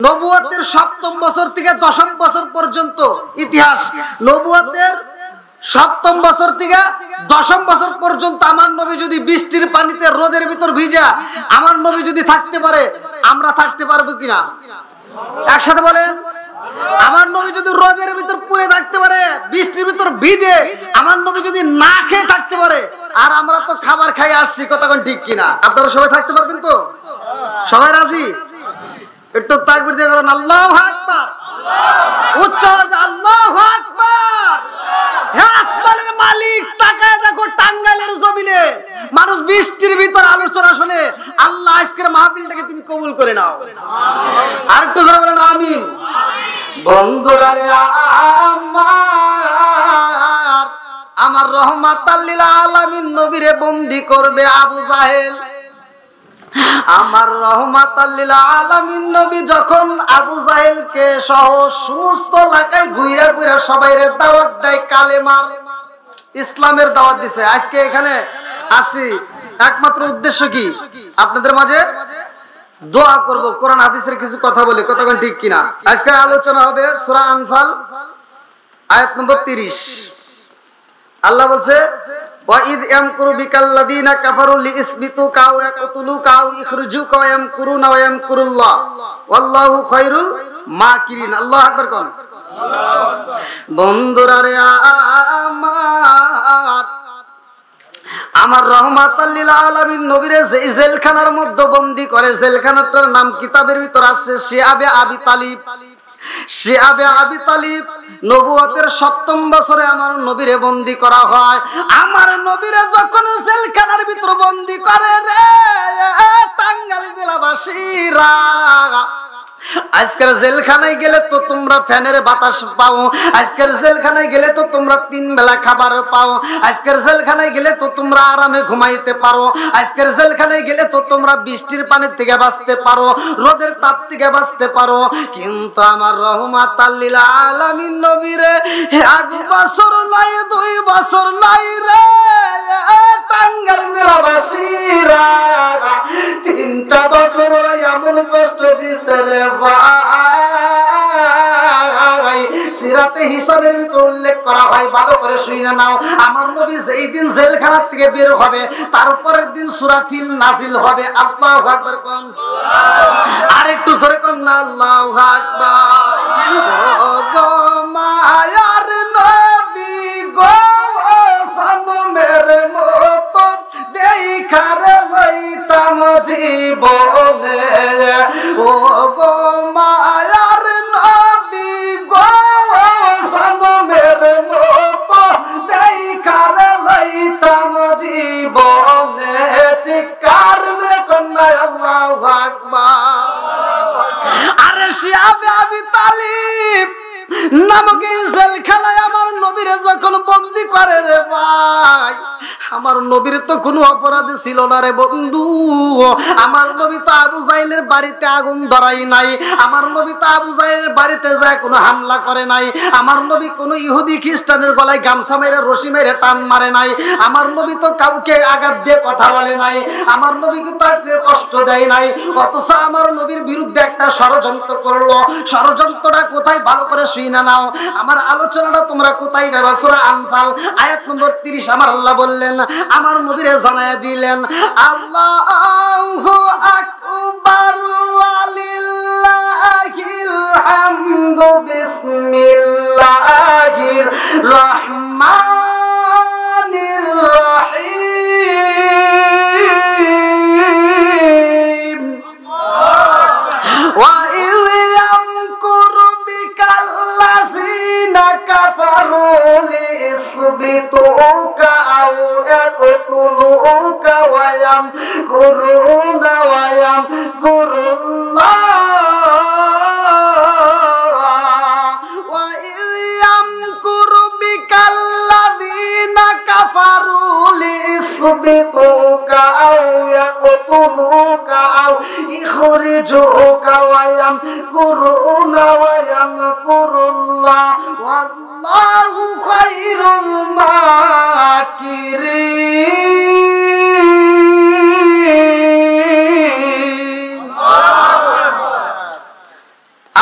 নবুয়তের ৭ম বছর থেকে ১০ম বছর পর্যন্ত ইতিহাস, নবুয়তের ৭ম বছর থেকে ১০ম বছর পর্যন্ত আমার নবী যদি বৃষ্টির পানিতে রোদের ভিতর ভিজা আমার নবী যদি থাকতে পারে, আমরা থাকতে পারবো কিনা? একসাথে বলেন। আমার নবী যদি রোদের ভিতর পুড়ে থাকতে পারে, বৃষ্টির ভিতর ভিজে আমার নবী যদি না খেয়ে থাকতে পারে, আর আমরা তো খাবার খাই আসছি, কতক্ষণ ঠিক কিনা? আপনারা সবাই থাকতে পারবেন তো? সবাই রাজি? একটু তাকবীর দিয়ে বলেন আল্লাহু আকবার। উচ্চ আওয়াজে আল্লাহু আকবার। হে আসমানের মালিক, তাকায় দেখো টাঙ্গাইলের জমিনে মানুষ বৃষ্টির ভিতর আলোচনা শুনে। আল্লাহ আজকের মাহফিলটাকে তুমি কবুল করে নাও। আর একটু জোরে বলেন আমিন। বন্ধুরা রে আমার রহমাতাল লিল আলামিন নবীরে বন্দী করবে আবু জাহেল। আমার রহমাতাল লিল আলামিন নবী যখন আবু জাহেলকে সহ সমস্ত এলাকায় ঘুরে ঘুরে সবাইরে দাওয়াত দেয়, কালেমার ইসলামের দাওয়াত দিছে। আজকে এখানে আসি একমাত্র উদ্দেশ্য কি? আপনাদের মাঝে দোয়া করব, কোরআন হাদিসের কিছু কথা বলি, কতক্ষণ ঠিক কিনা? আজকের আলোচনা হবে সূরা আনফাল আয়াত নম্বর 30। আল্লাহ বলছে ওয়াইদ ইয়ামকুরু বিকাল্লাযিনা কাফারু লিইসবিতুকা ওয়া ইয়াকতুলুকা আও ইখরিজুকা ওয়া ইয়ামকুরুনা ওয়া ইয়ামকুরুল্লাহ ওয়াল্লাহু খায়রুল মাকিরিন। আল্লাহু আকবার কোন। বন্ধুরা রে আমার রহমাতাল লিল আলামিন নবীরে যে জেলখানার মধ্যে বন্দী করে, জেলখানাটার নাম কিতাবের ভিতর আছে শিআবে আবি তালিব। শিআবে আবি তালিব নবুয়তের ৭ম বছরে আমার নবীরে বন্দী করা হয়। আমার নবীরে যখন জেলখানার ভিতর বন্দী করে রে টাঙ্গাইল জেলাবাসীরা, আজকের জেলখানায় গেলে তো তোমরা ফ্যানের বাতাস পাও, আজকের জেলখানায় গেলে তো তোমরা 3 বেলা খাবার পাও, আজকের জেলখানায় গেলে তো তোমরা আরামে ঘুমাইতে পারো, আজকের জেলখানায় গেলে তো তোমরা বৃষ্টির পানি থেকে বাঁচতে পারো, রোদের তাপ থেকে বাঁচতে পারো। কিন্তু আমার রহমাতাল লিল আলামিন নবীরে 1 বছর নাই 2 বছর নাই রে টাঙ্গাইল জেলাবাসীরা 3টা বছর এমন কষ্ট দিছে রে ভাই। সিরাতে হিসাবের ভিতর উল্লেখ করা হয়, ভালো করে শুনে নাও। আমার নবী যেই দিন জেলখানা থেকে বের হবে তারপরের দিন সূরা ফিল নাজিল হবে। আল্লাহু আকবার কোন। আর একটু জোরে কোন না আল্লাহু আকবার। ও গো মায়ার নবী গো সানমের মতো দেখারে লইতাম জীবনে। ও গো মায়ার নবী গো সানমের মতো দেখারে লইতাম জীবনে। চিৎকার মেরে কন্যা আল্লাহু আকবার। আরে শিআবে আবি তালিব নামক এই জেলখানায় আমার নবীরে যখন বন্দী করে রে ভাই, আমার নবীর তো কোনো অপরাধ ছিল না রে বন্ধু। আমার নবী তো আবু জাহেলের বাড়িতে আগুন ধরাই নাই, আমার নবী তো আবু জাহেলের বাড়িতে যায় কোনো হামলা করে নাই, আমার নবী কোনো ইহুদি খ্রিস্টানের গলায় গামছা মেরে রশি মেরে টান মারে নাই, আমার নবী তো কাউকে আঘাত দিয়ে কথা বলে নাই, আমার নবী কিন্তু কাউকে কষ্ট দেয় নাই। অথচ আমার নবীর বিরুদ্ধে একটা ষড়যন্ত্র করলো। ষড়যন্ত্রটা কোথায় ভালো করে শুনে নাও, আমার আলোচনাটা তোমরা কোথায় পাবে? সূরা আনফাল আয়াত নম্বর 30 আমার আল্লাহ বললেন, আমার নবীরে জানায়া দিলেন আল্লাহু আকবার ওয়ালিল্লাহিল হামদু বিসমিল্লাহির রহমানির রহিম। ওয়া ইয়ামকুরু বিকাল্লাযিনা কাফারু লিইসবিতুকা আও ইয়াকতুলুকা ওয়া ইয়ামকুরুনা ওয়া ইয়ামকুরুল্লাহ। ওয়া ইয়ামকুরু বিকাল্লাযিনা কাফারু লিইসবিতুকা আও ইয়াকতুলুকা আও ইখরিজুকা ওয়া ইয়ামকুরুনা ওয়া ইয়ামকুরুল্লাহ ওয়াল্লাহু খায়রুল মাকিরিন।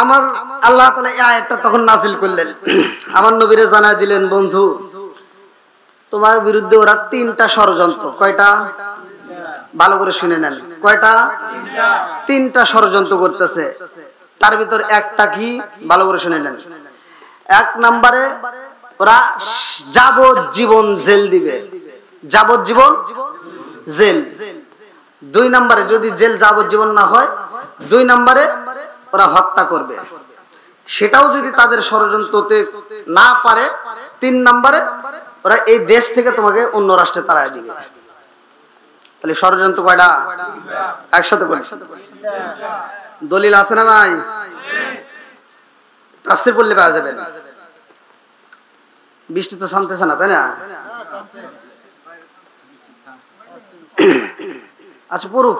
আমার আল্লাহ তাআলা এই আয়াতটা তখন নাযিল করলেন, আমার নবীরে জানায় দিলেন, বন্ধু তোমার বিরুদ্ধে ওরা 3টা ষড়যন্ত্র। কয়টা? ভালো করে শুনে নেন, কয়টা? 3টা ষড়যন্ত্র করতেছে। তার ভিতর একটা কি? ভালো করে শুনে নেন। 1 নম্বরে ওরা যাবজ্জীবন জেল দিবে, যাবজ্জীবন জেল। 2 নম্বরে যদি জেল যাবজ্জীবন না হয়, 2 নম্বরে ওরা হত্যা করবে। সেটাও যদি তাদের ষড়যন্ত্রতে না পারে, 3 নম্বরে ওরা এই দেশ থেকে তোমাকে অন্য রাষ্ট্রে তাড়ায় দিবে। তাহলে ষড়যন্ত্র কয়টা? একসাথে বলি। দলিল আছে না নাই? তাফসীর পড়লে পাওয়া যাবে। বৃষ্টি তো থামতেছে না, তাই না? আচ্ছা পড়ুক,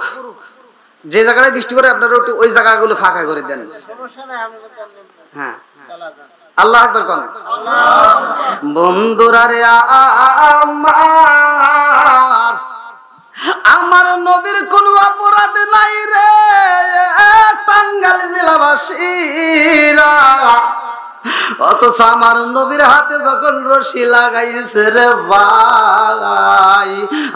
যে জায়গায় বৃষ্টি করে আপনারা ওই জায়গাগুলো ফাঁকা করে দেন। হ্যাঁ, আল্লাহ আকবার কোন। বন্ধুরা রে আমার নবীর কোন অপরাধ নাই রে টাঙ্গাইল জেলাবাসীরা, অথচ আমার নবীর হাতে যখন রশি লাগাইছে রে ভাই,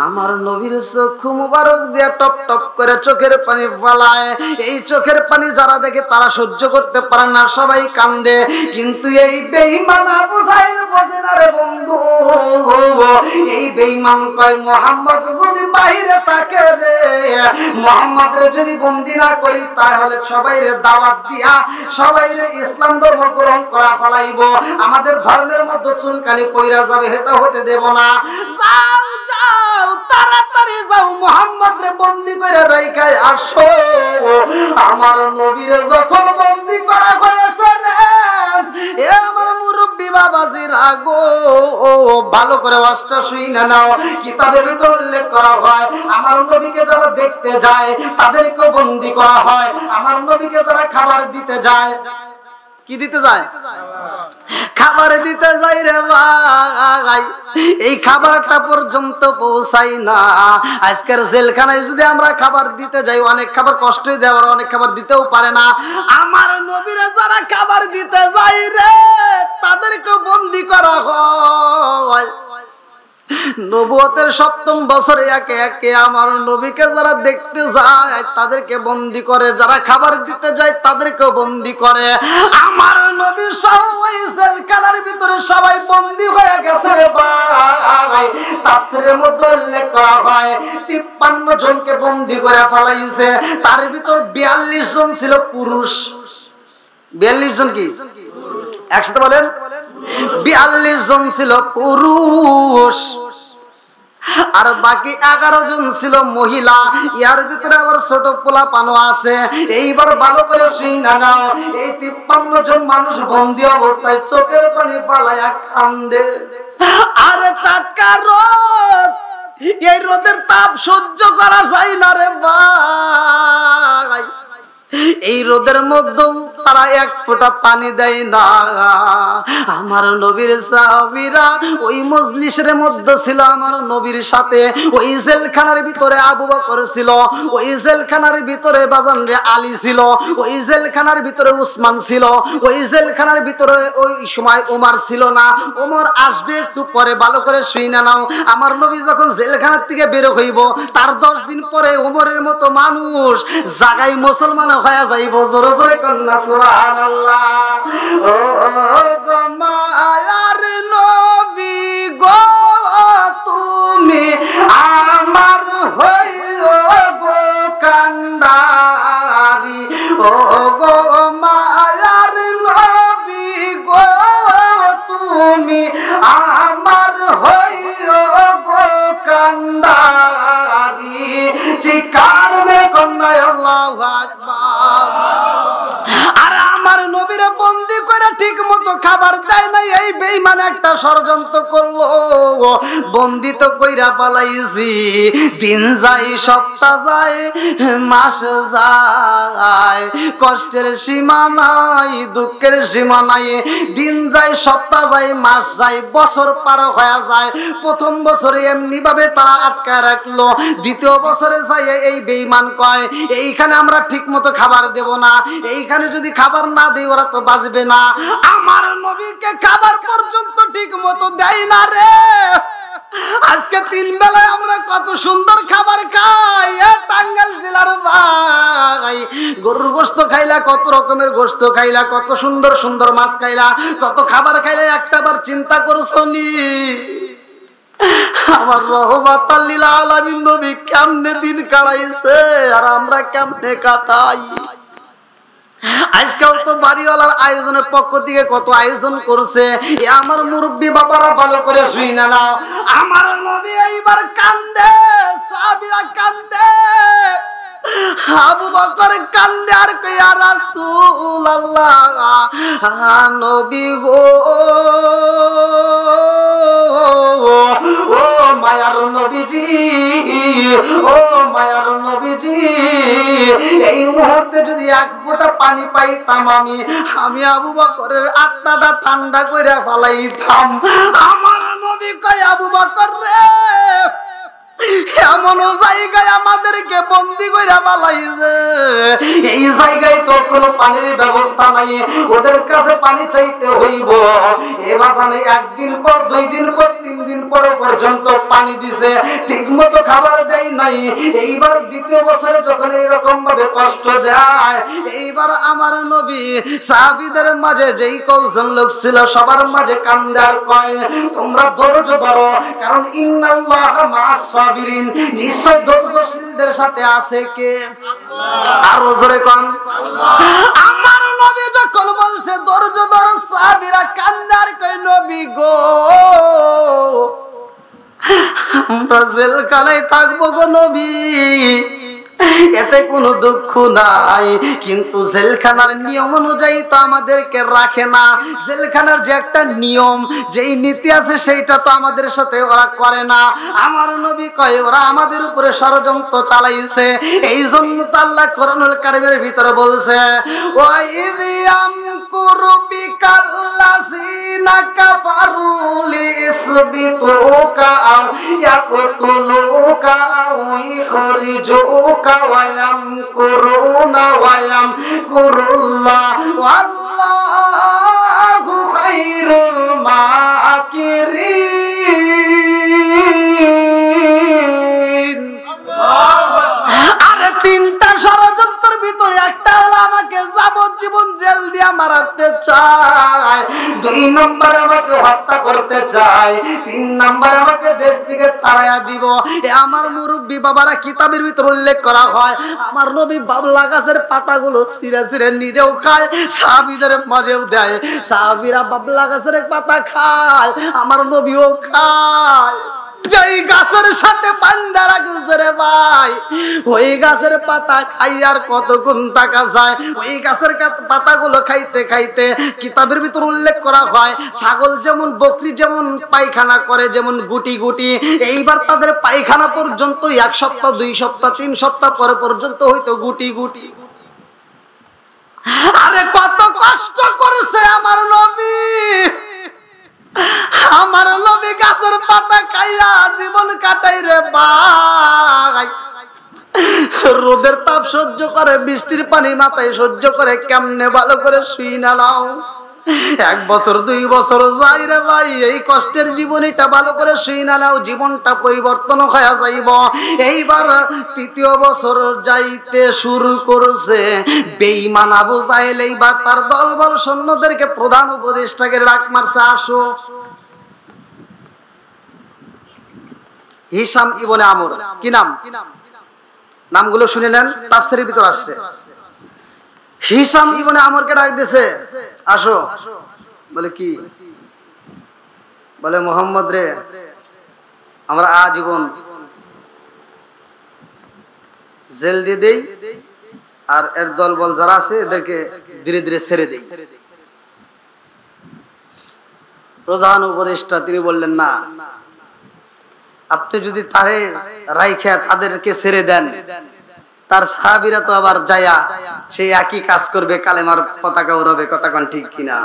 আমার নবীর চক্ষু মুবারক দিয়ে টপ টপ করে চোখের পানি ফলায়। এই চোখের পানি যারা দেখে তারা সহ্য করতে পারে না, সবাই কান্দে। কিন্তু এই বেঈমান আবু জাহেল বোঝে না রে বন্ধু। এই বেঈমান কয় মুহাম্মদ যদি বাইরে থাকে রে, মুহাম্মদ রে যদি বন্দী না করি তাহলে সবাই রে দাওয়াত দিয়া সবাই রে ইসলাম ধর্ম গ্রহণ করা ফলাইব, আমাদের ধর্মের মধ্যে চুলকানি পইরা যাবে, এটা হতে দেব না। যাও যাও তাড়াতাড়ি যাও, মুহাম্মদ রে বন্দী করে রাইখা আসো। আমার নবীরে যখন বন্দী করা হয়েছে রে, এ আমার মুরব্বি বাবাজি রাগো, ভালো করে ওয়াজটা শুইনা নাও। কিতাবের ভিতর উল্লেখ করা হয় আমার নবীকে যারা দেখতে যায় তাদেরকে বন্দী করা হয়। আমার নবীকে যারা খাবার দিতে যায়, কি দিতে যায়? খাবার দিতে যাই রে ভাই, এই খাবারটা পর্যন্ত পৌঁছাই না। আজকের জেলখানায় যদি আমরা খাবার দিতে যাই, অনেক খাবার কষ্টই দেয়, অনেক খাবার দিতেও পারে না। আমার নবীরে যারা খাবার দিতে যাই রে তাদেরকে বন্দী করা হয়। নবুয়তের 7ম বছরে একে একে আমার নবীকে যারা দেখতে যায় তাদেরকে বন্দী করে, যারা খাবার দিতে যায় তাদেরকেও বন্দী করে। আমার নবী সবাই জেলখানার ভিতরে সবাই বন্দী হয়ে গেছে রে ভাই। তাফসীরের মধ্যে উল্লেখ করা হয় 53 জনকে বন্দী করে ফেলাইছে। তার ভিতর 42 জন ছিল পুরুষ। 42 জন কি? একসাথে বলেন, 42 জন ছিল পুরুষ আর বাকি 11 জন ছিল মহিলা। ইয়ার ভিতরে আবার ছোট পোলা পানো আছে। এইবার ভালো করে শুইনা নাও, এই 53 জন মানুষ বন্দী অবস্থায় চোখের পানি পালায়া কান্দে। আর টাটকা রোদ, এই রোদের তাপ সহ্য করা যায় না রে ভাই। এই রোদের মধ্যেও তারা এক ফোঁটা পানি দেয় না। আমার নবীর সাহাবীরা ওই মজলিসের মধ্যে ছিল আমার নবীর সাথে। ওই জেলখানার ভিতরে আবু বকর ছিল, ওই জেলখানার ভিতরে বাজান রে আলী ছিল, ওই জেলখানার ভিতরে উসমান ছিল, ওই জেলখানার ভিতরে ওই সময় ওমর ছিল না। ওমর আসবে একটু পরে, ভালো করে শুইনা নাও। আমার নবী যখন জেলখানার থেকে বের হইব তার 10 দিন পরে ওমরের মতো মানুষ জাগায় মুসলমান হয়ে যাইব। জোরে জোরে কন্যা সুবহানাল্লাহ। ও গো মায়ার নবী গো, তুমি আমার হইও গো কান্ডারি। ও গো মায়ার নবী গো, তুমি আমার হইও গো কান্ডারি। চিৎকার মে কন্যা আল্লাহু আকবার। আর আমার নবীরে বন্দী করে ঠিক মতো মতো খাবার দেয় না, এই বেঈমান একটা ষড়যন্ত্র করলো, বন্দিত কইরা পালাইছি। দিন যায়, সপ্তাহ যায়, মাস যায়, কষ্টের সীমা নাই, দুঃখের সীমা নাই। দিন যায়, সপ্তাহ যায়, মাস যায়, বছর পার হয়ে যায়। প্রথম বছরে এমনি ভাবে তারা আটকায় রাখলো, দ্বিতীয় বছরে যায় এই বেঈমান কয় এইখানে আমরা ঠিক মতো খাবার দেব না, এইখানে যদি খাবার না দেই ওরা তো বাঁচবে না। আমার নবীকে খাবার পর্যন্ত ঠিক মতো দেয় না রে। আজকে 3 বেলায় আমরা কত সুন্দর খাবার খাই। টাঙ্গাইল জেলার ভাই, গরুর গোশত খাইলা, কত রকমের গোশত খাইলা, কত সুন্দর সুন্দর মাছ খাইলা, কত খাবার খাইলা, একটাবার চিন্তা করছো নি আমার রহমাতাল লিল আলামিন নবী কেমনে দিন কাটাইছে আর আমরা কেমনে কাটাই? আজকাল তো বাড়িওয়ালার আয়োজনের পক্ষ থেকে কত আয়োজন করছে, আমার মুরব্বী বাবারা ভালো করে শুই না নাও। আমার নবী এইবার কান্দে, সাহাবীরা কান্দে, আবু বকর কান্দে আর কই ইয়া রাসূলুল্লাহ, নবী গো, ও মায়ার নবীজি, ও মায়ার নবীজি, এই মুহূর্তে যদি এক ফোঁটা পানি পাইতাম আমি আবু বকরের আত্মাটা ঠান্ডা কইরা ফেলাইতাম। আমার নবী কয় আবু বকর রে, এমন জায়গায় আমাদেরকে বন্দী কইরা ফেলাইছে, এই জায়গায় তো কোনো পানির ব্যবস্থা নাই, ওদের কাছে পানি চাইতে হইব। এবার জানে একদিন পর, 2 দিন পর, 3 দিন পর পর্যন্ত পানি দিছে, ঠিক মতো খাবার দেয় নাই। এইবার দ্বিতীয় বছরে যখন এইরকম ভাবে কষ্ট দেয়, এইবার আমার নবী সাহাবীদের মাঝে যেই কয়েকজন লোক ছিল সবার মাঝে কান্দে আর কয় তোমরা ধৈর্য ধরো, কারণ ইন্নাল্লাহা মা'আস সাবিরিন, নিশ্চয় ধৈর্যশীলদের সাথে আছে কে? আল্লাহ। আর জোরে কোন আল্লাহ। আমার নবী যখন বলছে ধৈর্য ধরো, সাহাবীরা কান্দে আর কয় নবী গো, আমরা জেলখানায় থাকবো গো নবী, এতে কোনো দুঃখ নাই, কিন্তু জেলখানার নিয়ম অনুযায়ী তো আমাদেরকে রাখে না। জেলখানার যে একটা নিয়ম, যেই নীতি আছে সেইটা তো আমাদের সাথে ওরা করে না। আমার নবী কয় ওরা আমাদের উপরে ষড়যন্ত্র চালাইছে, এই জন্য তো আল্লাহ কোরআনুল কারীমের ভিতরে বলছে ওয়া ইযাম কুরবিকাল্লাযিনা কাফারু লিইসবিতুকা আও ইয়াকতুলুকা আও ইখরিজুকা ওয়া ইয়ামকুরুনা ওয়া ইয়ামকুরুল্লাহ ওয়াল্লাহু খায়রুল মাকিরিন। আরে 3টা ষড়যন্ত্রের ভিতরে একটা হলো আমাকে যাবজ্জীবন জেল দিয়ে মারতে চায়, 2 নম্বরে আমাকে হত্যা করতে চায়, 3 নম্বরে আমাকে দেশ থেকে তাড়াইয়া দিব। আমার মুরব্বী বাবারা কিতাবের ভিতর উল্লেখ করা হয় আমার নবী বাবলা গাছের পাতাগুলো ছিঁড়ে ছিঁড়ে নিজেও খায়, সাহাবীদের মাঝেও দেয়, সাহাবীরা বাবলা গাছের পাতা খায়, আমার নবীও খায়। যেই গাছের সাথে বান্ধা রাখছে রে ভাই, ওই গাছের পাতা খাই আর কত গুণ টাকা যায়। ওই গাছের পাতাগুলো খাইতে খাইতে কিতাবের ভিতর উল্লেখ করা হয় ছাগল যেমন, বকরি যেমন পায়খানা করে, যেমন গুটি গুটি, এইবার তাদের পায়খানা পর্যন্ত 1 সপ্তাহ, 2 সপ্তাহ, 3 সপ্তাহ পরে পর্যন্ত হইতো গুটি গুটি। আরে কত কষ্ট করেছে আমার নবী, আমার নবী গাছের পাতা খাইয়া জীবন কাটাই রে ভাই। রোদের তাপ সহ্য করে, বৃষ্টির পানি মাথায় সহ্য করে, কেমনে ভালো করে শুই না নাও। 1 বছর 2 বছর যাই রে ভাই, এই কষ্টের জীবনীটা ভালো করে শুই না নাও, জীবনটা পরিবর্তন হয়ে যাইব। এইবার 3য় বছর যাইতে শুরু করছে বেঈমান আবু জাহেল, এইবার তার দলবল সৈন্যদেরকে প্রধান উপদেষ্টাকে ডাক মারছে, আসো। হিশাম ইবনে আমর, কি নাম? নামগুলো শুনে নেন, তাফসীরের ভিতর আসছে। হিশাম ইবনে আমরকে ডাক দিয়েছে, আসো। বলে কি? বলে মোহাম্মদ রে, আমরা আজীবন জেল দিয়ে দেই আর এর দলবল যারা আছে এদেরকে ধীরে ধীরে ছেড়ে দেই। প্রধান উপদেষ্টা তিনি বললেন না, আপনি যদি তারে রাইখা তাদেরকে ছেড়ে দেন, তার সাহাবীরা তো আবার যায়া সেই একই কাজ করবে, কালেমার পতাকা উড়াবে। কথা কোন ঠিক কিনা?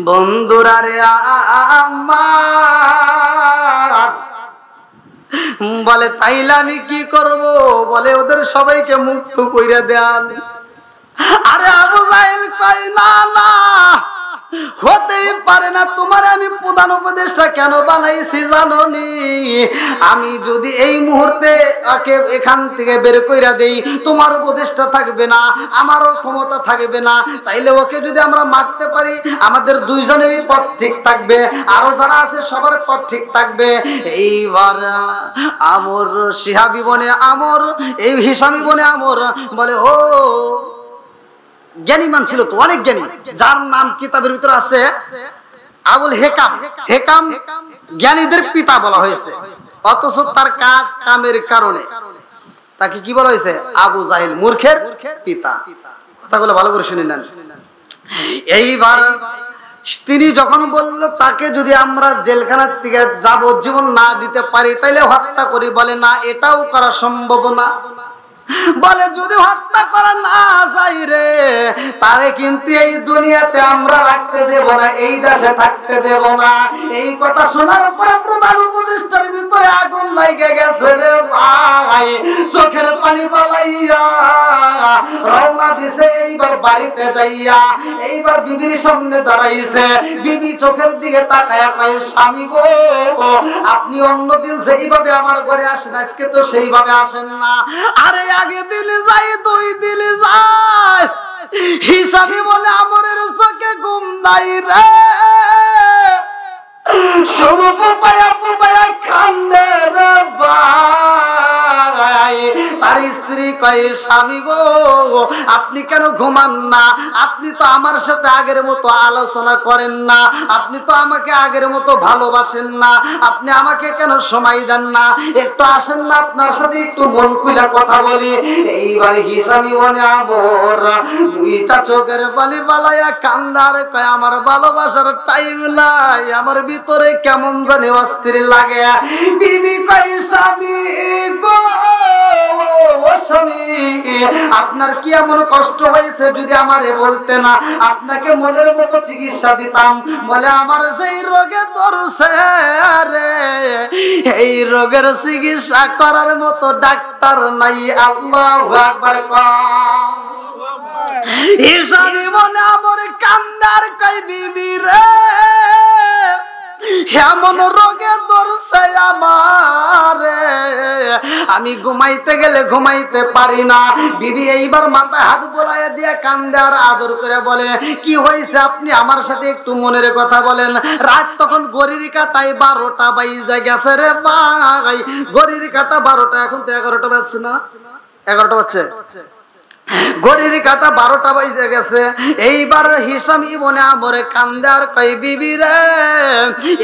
বন্ধুরা রে আমার বলে তাইলে আমি কি করব? বলে ওদের সবাইকে মুক্ত কইরা দেন। আরে আবু জাহেল কয় না না, হতেই পারে না। তোমার আমি প্রধান উপদেষ্টা কেন বানাইছি জানোনি? আমি যদি এই মুহূর্তে ওকে এখান থেকে বের কইরা দেই, তোমার উপদেষ্টা থাকবে না, আমারও ক্ষমতা থাকবে না। তাইলে ওকে যদি আমরা মারতে পারি, আমাদের দুইজনেরই পথ ঠিক থাকবে, আরো যারা আছে সবার পথ ঠিক থাকবে। এইবার আমর শিহাবী বনে আমর, এই হিসামি বনে আমর বলে, ও জ্ঞানী মান ছিল তো, অনেক জ্ঞানী, যার নাম কিতাবের ভিতরে আছে আবুল হেকাম। হেকাম জ্ঞানীদের পিতা বলা হয়েছে, অথচ তার কাজ কামের কারণে তাকে কি বলা হয়েছে? আবু জাহেল, মূর্খের পিতা। কথাগুলো ভালো করে শুনে নেন। এইবার তিনি যখন বলল তাকে যদি আমরা জেলখানার থেকে যাবজ্জীবন না দিতে পারি তাইলে হত্যা করি, বলে না, এটাও করা সম্ভব না। বলে যদি হত্যা করা না যায় রে, তারে কিন্তু এই দুনিয়াতে আমরা রাখতে দেব না, এই দেশে থাকতে দেব না। এই কথা শোনার পরে প্রধান উপদেষ্টার ভিতরে আগুন লাগে গেছে রে ভাই, চোখের পানি পালাইয়া রওনা দিছে এইবার বাড়িতে যাইয়া। এইবার বিবির সামনে দাঁড়াইছে, বিবি চোখের দিকে তাকায়া কয়, স্বামী গো, আপনি অন্যদিন সেইভাবে আমার ঘরে আসেন, আজকে তো সেইভাবে আসেন না। আরে আগে দিলে যাই, দুই দিলে যায়, হিসাবে বলে আমরের চোখে ঘুম নাই রে, শুধু পুপায়া পুপায়া কান্দে রে ভাই। তার স্ত্রী কয়, স্বামী গো, আপনি কেন ঘুমান না? আপনি তো আমার সাথে আগের মতো আলোচনা করেন না, আপনি তো আমাকে আগের মতো ভালোবাসেন না, আপনি আমাকে কেন সময় দেন না? একটু আসেন না, আপনার সাথে একটু মন খুলে কথা বলি। এইবার হিসাবি মনে আমর দুইটা চোখের পানি পালাইয়া কান্দার কয়, আমার ভালোবাসার টাইম নাই, আমার ভিতরে কেমন জানি অস্থির লাগে। বিবি কয়, স্বামী গো, স্বামী, আপনার কি এমন কষ্ট হয়েছে যদি আমারে বলতে না, আপনাকে মনের মতো চিকিৎসা দিতাম। বলে আমার যেই রোগে ধরছে রে, এই রোগের চিকিৎসা করার মতো ডাক্তার নাই। আল্লাহু আকবার। হিসাবি মনে আমার কান্দার কই, বিবি রে, এমন রোগে ধরছে আমারে, আমি ঘুমাইতে গেলে ঘুমাইতে পারি না। বিবি এইবার মাথায় হাত বোলাইয়া দিয়ে কান্দে আর আদর করে বলে, কি হয়েছে? আপনি আমার সাথে একটু মনের কথা বলেন। রাত তখন ঘড়ির কাঁটায় 12টা বাজে গেছে রে ভাই, ঘড়ির কাঁটা 12টা, এখন তো 11টা বাজছে না, 11টা বাজছে, ঘড়ির কাঁটা 12টা বাজে গেছে। এইবার হিসাম ইবনে আমরে কান্দে আর কই, বিবি রে,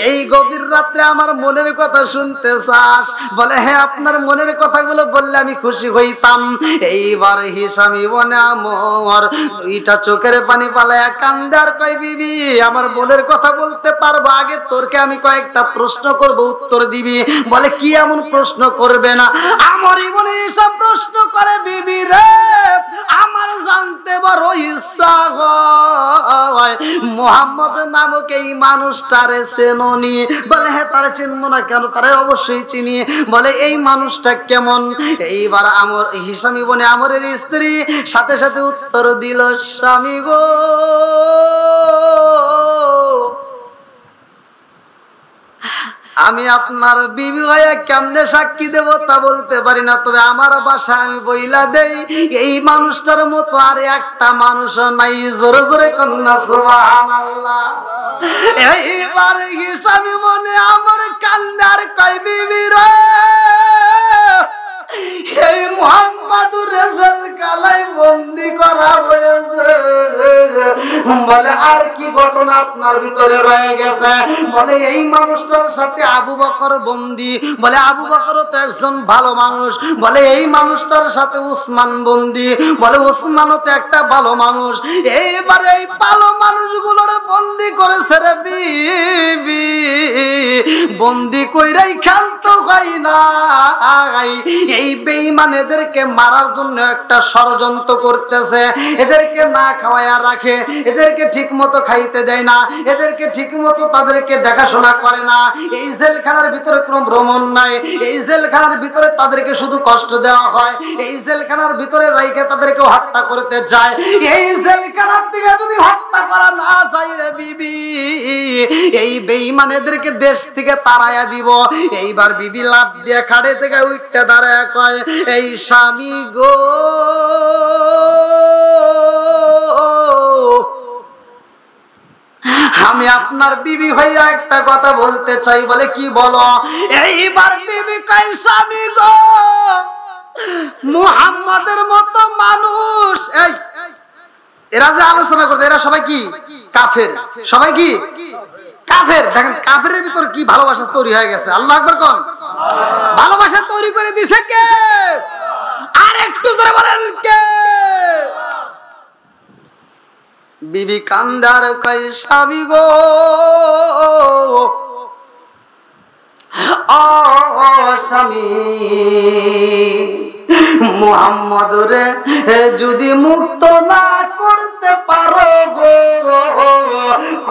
এই গভীর রাত্রে আমার মনের কথা শুনতে চাস? বলে হ্যাঁ, আপনার মনের কথাগুলো বললে আমি খুশি হইতাম। এইবার হিসাম ইবনে আমর দুইটা চোখের পানি পালায়া কান্দে আর কই, বিবি, আমার মনের কথা বলতে পারবো, আগে তোরকে আমি কয়েকটা প্রশ্ন করব, উত্তর দিবি। বলে কি এমন প্রশ্ন করবে না? আমার ইবনে হিসাম প্রশ্ন করে, বিবি রে, আমার জানতে বড় ইচ্ছা হয়, মুহাম্মদ নামক এই মানুষটারে চেননি? বলে হ্যাঁ, তারে চিনবো না কেন, তারে অবশ্যই চিনি। বলে এই মানুষটা কেমন? এইবার আমর হিসাম ইবনে আমরের স্ত্রী সাথে সাথে উত্তর দিল, স্বামী গো, আমি আপনার বিবি হয়ে কেমনে সাক্ষী দেব তা বলতে পারি না, তবে আমার বাসা আমি বইলা দেই, এই মানুষটার মতো আর একটা মানুষ নাই। জোরে জোরে কন্যা সুবহানাল্লাহ। এইবার হিসাবি মনে আমার কান্দার কয়, বিবি রে, এই মুহাম্মাদুর রাসূল কালাই বন্দী করা হয়েছে, বলে আর কি ঘটনা আপনার ভিতরে রয়ে গেছে? বলে এই মানুষটার সাথে আবু বকর বন্দী। বলে আবু বকরও তো একজন ভালো মানুষ। বলে এই মানুষটার সাথে উসমান বন্দী। বলে উসমানও তো একটা ভালো মানুষ। এইবার এই ভালো মানুষগুলোর বন্দী করেছে রে বিবি, বন্দী কইরাই খান্ত হয় না। এই বেঈমান এদেরকে মারার জন্য একটা ষড়যন্ত্র করতেছে। এদেরকে না খাওয়ায়া রাখে, এদেরকে ঠিক মতো খাইতে দেয় না, এদেরকে ঠিক মতো তাদেরকে দেখাশোনা করে না। এই জেলখানার ভিতরে কোনো ভ্রমণ নাই, এই জেলখানার ভিতরে তাদেরকে শুধু কষ্ট দেওয়া হয়, এই জেলখানার ভিতরে রাইখে তাদেরকে হত্যা করতে যায়। এই জেলখানার থেকে যদি হত্যা করা না যায় রে বিবি, এই বেঈমান এদেরকে দেশ থেকে তাড়াইয়া দিব। এইবার বিবি লাফ দিয়ে খাড়ে থেকে উঠতে দাঁড়ায় কয়, এই স্বামী গো, আমি আপনার বিবি হইয়া একটা কথা বলতে চাই। বলে কি বলো? এইবার বিবি কয়, স্বামী গো, মুহাম্মাদের মতো মানুষ, এই এরা যে আলোচনা করতে, এরা সবাই কি কাফের? সবাই কি কাফের? দেখেন কাফেরের ভিতর কি ভালোবাসা তৈরি হয়ে গেছে। আল্লাহু আকবার কোন। ভালোবাসা তৈরি করে দিছে কে? আর একটু জোরে বলেন কে? বিবি কান্দার কয়, স্বামী গো, ও স্বামী, মুহাম্মদ রে যদি মুক্ত না করতে পারো গো,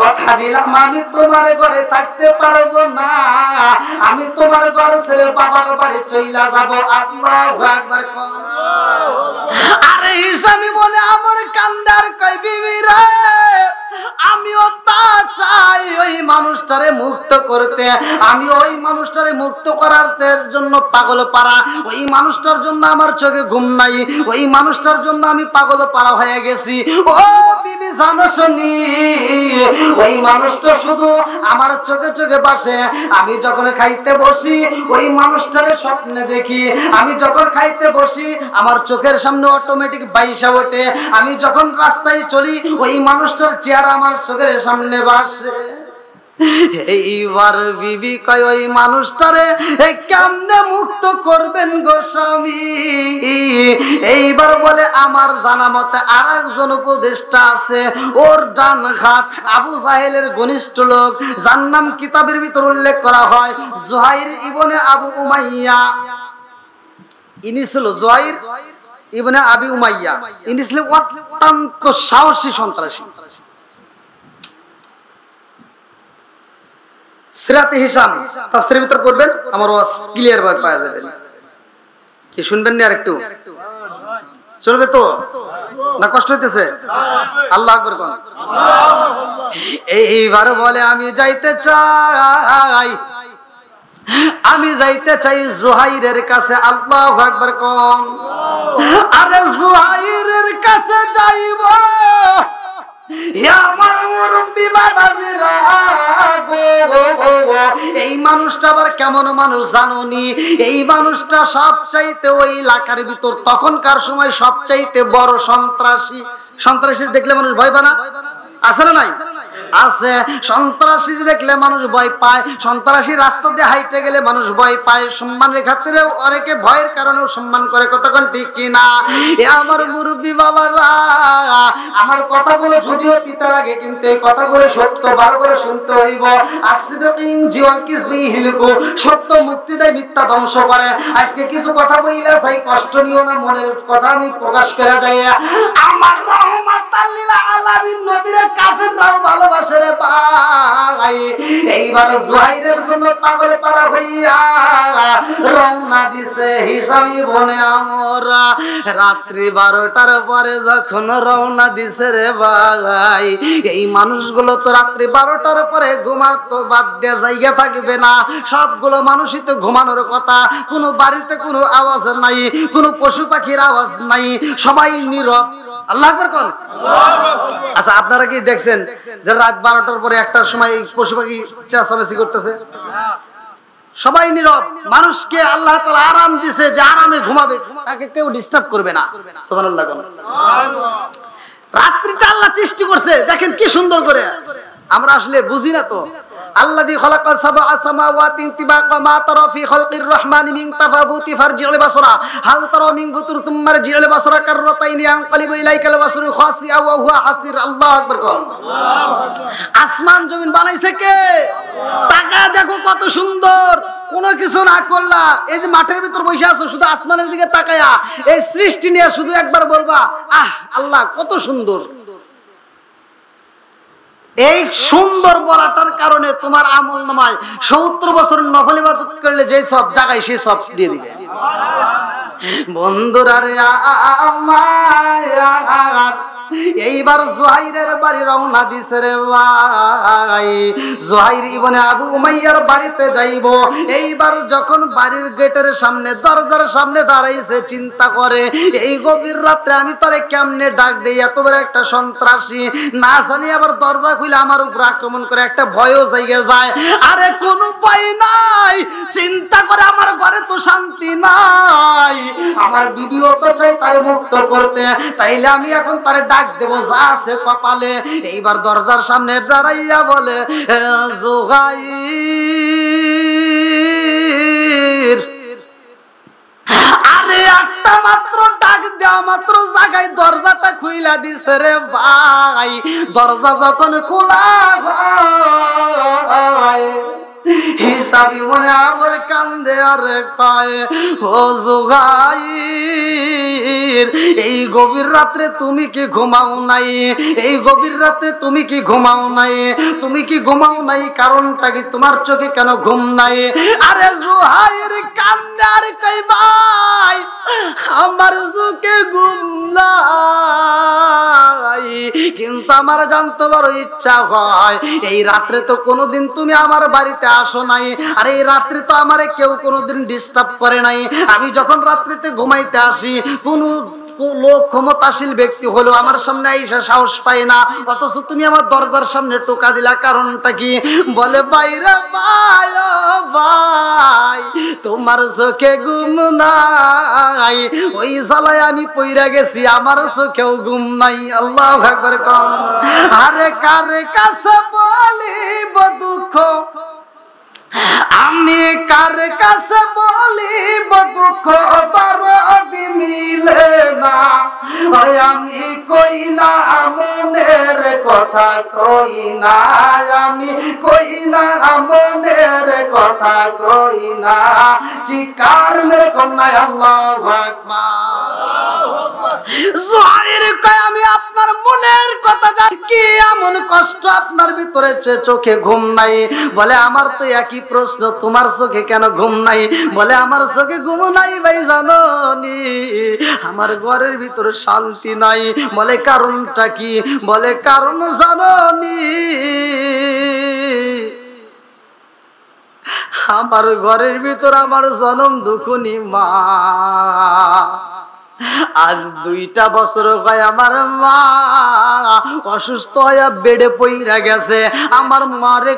কথা দিলাম আমি তোমার ঘরে থাকতে পারবো না, আমি তোমার ঘর ছেড়ে বাবার বাড়ি চইলা যাব। আল্লাহু আকবার। আরে স্বামী বলে আমার কান্দার কয়, বিবি রে আমিও তা চাই ওই মানুষটারে মুক্ত করতে, আমি ওই মানুষটারে মুক্ত করার জন্য পাগল পারা, ওই মানুষটার জন্য আমার চোখে ঘুম নাই, ওই মানুষটার জন্য আমি পাগল পারা হয়ে গেছি। ও বিবি জানো শুনি, ওই মানুষটা শুধু আমার চোখে চোখে বাসে। আমি যখন খাইতে বসি ওই মানুষটারে স্বপ্নে দেখি, আমি যখন খাইতে বসি আমার চোখের সামনে অটোমেটিক বাইসা ওঠে, আমি যখন রাস্তায় চলি ওই মানুষটার চেহারা আমার চোখের সামনে বাসে। এইবার বিবি কয়, ওই মানুষটারে কেমনে মুক্ত করবেন গো স্বামী? এইবার বলে আমার জানা মতে আর একজন উপদেষ্টা আছে, ওর ডান হাত, আবু জাহেলের ঘনিষ্ঠ লোক, যার নাম কিতাবের ভিতর উল্লেখ করা হয় জুহাইর ইবনে আবু উমাইয়া। ইনি ছিল জুহাইর ইবনে আবি উমাইয়া। ইনি ছিলেন অত্যন্ত সাহসী সন্ত্রাসী। সিরাতে হিশাম তাফসীরের ভিতর পড়বেন, আমার ওয়াজ ক্লিয়ার ভাবে পাওয়া যাবে। কি শুনবেন না? আরেকটু চলবে তো না? কষ্ট হইতেছে? আল্লাহু আকবার কোন। এইবার বলে আমি যাইতে চাই, আমি যাইতে চাই জুহাইরের কাছে। আল্লাহু আকবার কোন। আরে জুহাইরের কাছে যাইব, আমার মুরব্বি বাবাজিরা গো, এই মানুষটা আবার কেমন মানুষ জানোনি? এই মানুষটা সবচাইতে ওই এলাকার ভিতর তখনকার সময় সবচাইতে বড় সন্ত্রাসী। সন্ত্রাসী দেখলে মানুষ ভয় পায় না? আছে না নাই? আছে। সন্ত্রাসী দেখলে মানুষ ভয় পায়, সন্ত্রাসী রাস্তা দিয়ে হাইটে গেলে মানুষ ভয় পায়, সম্মানের খাতিরে অনেকে ভয়ের কারণেও সম্মান করে। কতক্ষণ ঠিক কিনা? এ আমার মুরব্বী বাবারা, আমার কথাগুলো যদিও তিতা লাগে কিন্তু এই কথাগুলো সত্য, ভালো করে শুনতে হইব। আসিদিন জীবন কিসবি হিলকু, সত্য মুক্তি দেয়, মিথ্যা ধ্বংস করে। আজকে কিছু কথা বইলা তাই কষ্ট নিও না, মনের কথা আমি প্রকাশ করে যাই। আমার রহমাতাল লিল আলামিন নবীরে কাফেররাও ভালোবাসে রে ভাই। এইবার জুহাইরের জন্য পাগল পারা হইয়া রওনা দিছে হিসাবি বনে আমরা। রাত্রি 12টার পরে যখন রওনা দিছে রে ভাই, এই মানুষগুলো তো রাত্রি 12টার পরে ঘুমাতো বাদ দিয়ে জায়গা থাকবে না। সবগুলো মানুষই তো ঘুমানোর কথা, কোনো বাড়িতে কোনো আওয়াজ নাই, কোনো পশু পাখির আওয়াজ নাই, সবাই নীরব। আল্লাহু আকবার কোন। আচ্ছা আপনারা কি দেখছেন যে রাত 12টার পরে একটার সময় পশু পাখি চেঁচামেচি করতেছে? সবাই নীরব। মানুষকে আল্লাহ তাআলা আরাম দিয়েছে যে আরামে ঘুমাবে, তাকে কেউ ডিস্টার্ব করবে না। সুবহানাল্লাহ। রাত্রিটা আল্লাহ সৃষ্টি করছে দেখেন কি সুন্দর করে। আমরা আসলে বুঝি না তো। আল্লাযী খালাকা সাবআ সামাওয়াতিন তিবাকা মা তারা ফি খালকির রহমানি মিন তাফাবুতি ফারজি'ল বাসরা হাল তারা মিন ফুতুর সুম্মা রজি'ল বাসরা কাররাতাইনি আনকালিবু ইলাইকাল বাসরু খাসিআ ওয়া হুয়া হাসির। আল্লাহু আকবার। আল্লাহু আকবার। আসমান জমিন বানাইছে কে? তাকায় দেখো কত সুন্দর। কোন কিছু না করলা, এই যে মাঠের ভিতর বসে আছো শুধু আসমানের দিকে তাকায়া এই সৃষ্টি নিয়ে শুধু একবার বলবা আহ আল্লাহ কত সুন্দর। এই সুন্দর বলাটার কারণে তোমার আমলনামায় 70 বছর নফল ইবাদত করলে যে সব জায়গায় সে সব দিয়ে দিবে। বন্ধুরা রে আমার এইবার জুহাইরের বাড়ি রওনা দিছে রে ভাই। জুহাইর ইবনে আবু উমাইয়ার বাড়িতে যাইব। এইবার যখন বাড়ির গেটের সামনে দরজার সামনে দাঁড়াইছে চিন্তা করে এই গভীর রাতে আমি তোরে কেমনে ডাক দেই, এত বড় একটা সন্ত্রাসী না জানি আবার দরজা খুলে আমার উপর আক্রমণ করে, একটা ভয়ও জায়গা যায়। আরে কোন উপায় নাই, চিন্তা করে আমার ঘরে তো শান্তি নাই, আমার বিবিও তো চাই তারে মুক্ত করতে, তাইলে আমি এখন তারে ডাক দেব যা আছে কপালে। এইবার দরজার সামনে দাঁড়াইয়া বলে জুহাইর, আরে একটা মাত্র ডাক দেওয়া মাত্র জায়গায় দরজাটা খুইলা দিছে রে ভাই। দরজা যখন খোলা হয় হিসাবি মনে আমার কান্দে আর কয় ও জুহাইর, এই গভীর রাত্রে তুমি কি ঘুমাও নাই? এই গভীর রাত্রে তুমি কি ঘুমাও নাই? তুমি কি ঘুমাও নাই? কারণটা কি? তোমার চোখে কেন ঘুম নাই? আরে জুহাইর কান্দে আর কই ভাই আমার চোখে ঘুম নাই, কিন্তু আমার জানতে বড় ইচ্ছা হয় এই রাত্রে তো কোনোদিন তুমি আমার বাড়িতে আসো নাই, আর এই রাত্রে তো আমারে কেউ কোনোদিন ডিস্টার্ব করে নাই। আমি যখন রাত্রিতে ঘুমাইতে আসি কোনো লোক ক্ষমতাশীল ব্যক্তি হলো আমার সামনে আইসা সাহস পায় না, অথচ তুমি আমার দরজার সামনে টোকা দিলা, কারণটা কি? বলে বাইরে ভাই ও ভাই তোমার চোখে ঘুম নাই, ওই জ্বালায় আমি পইরা গেছি, আমার চোখেও ঘুম নাই। আল্লাহু আকবার। আরে কার কাছে বলিব দুঃখ, আমি কার কাছে বলিব দুঃখ, দরদি মিলে না, আমি কই না মনের কথা, কই না আমি কই না মনের কথা, কই না চিকার মেরে কন্যায় আল্লাহু আকবার। জুহাইর কয় আমি আপনার মনের কথা জানি, কি এমন কষ্ট আপনার ভিতরে চোখে ঘুম নাই? বলে আমার তো একই প্রশ্ন, তোমার চোখে কেন ঘুম নাই? বলে আমার চোখে ঘুম নাই ভাই জানো নি, আমার ঘরের ভিতরে শান্তি নাই। বলে কারণটা কি? বলে কারণ জানো নি, আমার ঘরের ভিতর আমার জনম দুঃখনি মা, আজ 2টা বছর হয় আমার মা অসুস্থ হয়ে বেডে পইরা গেছে। আমার মারে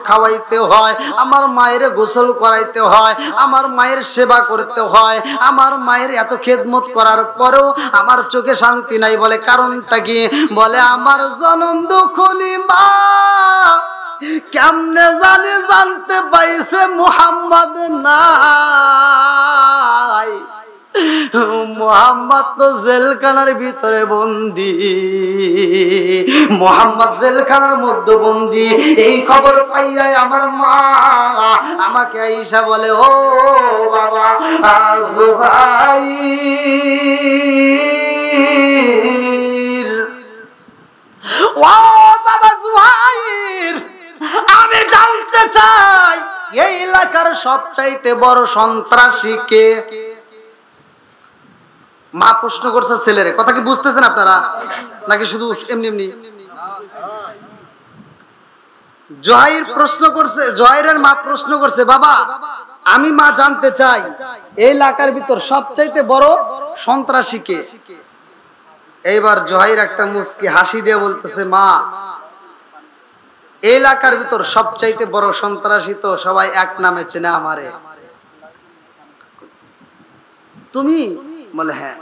খাওয়াইতে হয়, আমার মায়ের গোসল করাইতে হয়, আমার মায়ের সেবা করতে হয়, আমার মায়ের এত খেদমত করার পরেও আমার চোখে শান্তি নাই। বলে কারণটা কি? বলে আমার জনম দুঃখনি মা কেমনে জানি জানতে পাইছে মুহাম্মদ নাই, মুহাম্মদ তো জেলখানার ভিতরে বন্দী, মুহাম্মদ জেলখানার মধ্যে বন্দী। এই খবর পাইয়াই আমার মা আমাকে আইসা বলে ও বাবা জুহাইর, ও বাবা জুহাইর, আমি জানতে চাই এই এলাকার সবচাইতে বড় সন্ত্রাসী কে? মা প্রশ্ন করছে ছেলেরে। কথা কি বুঝতেছেন আপনারা নাকি শুধু এমনি এমনি? জুহাইর প্রশ্ন করছে, জুহাইরের মা প্রশ্ন করছে বাবা আমি মা জানতে চাই এই এলাকার ভিতর সবচাইতে বড় সন্ত্রাসী কে? এইবার জুহাইর একটা মুস্কি হাসি দিয়ে বলতেছে মা এই এলাকার ভিতর সবচাইতে বড় সন্ত্রাসী তো সবাই এক নামে চেনে আমারে। তুমি? বলে হ্যাঁ।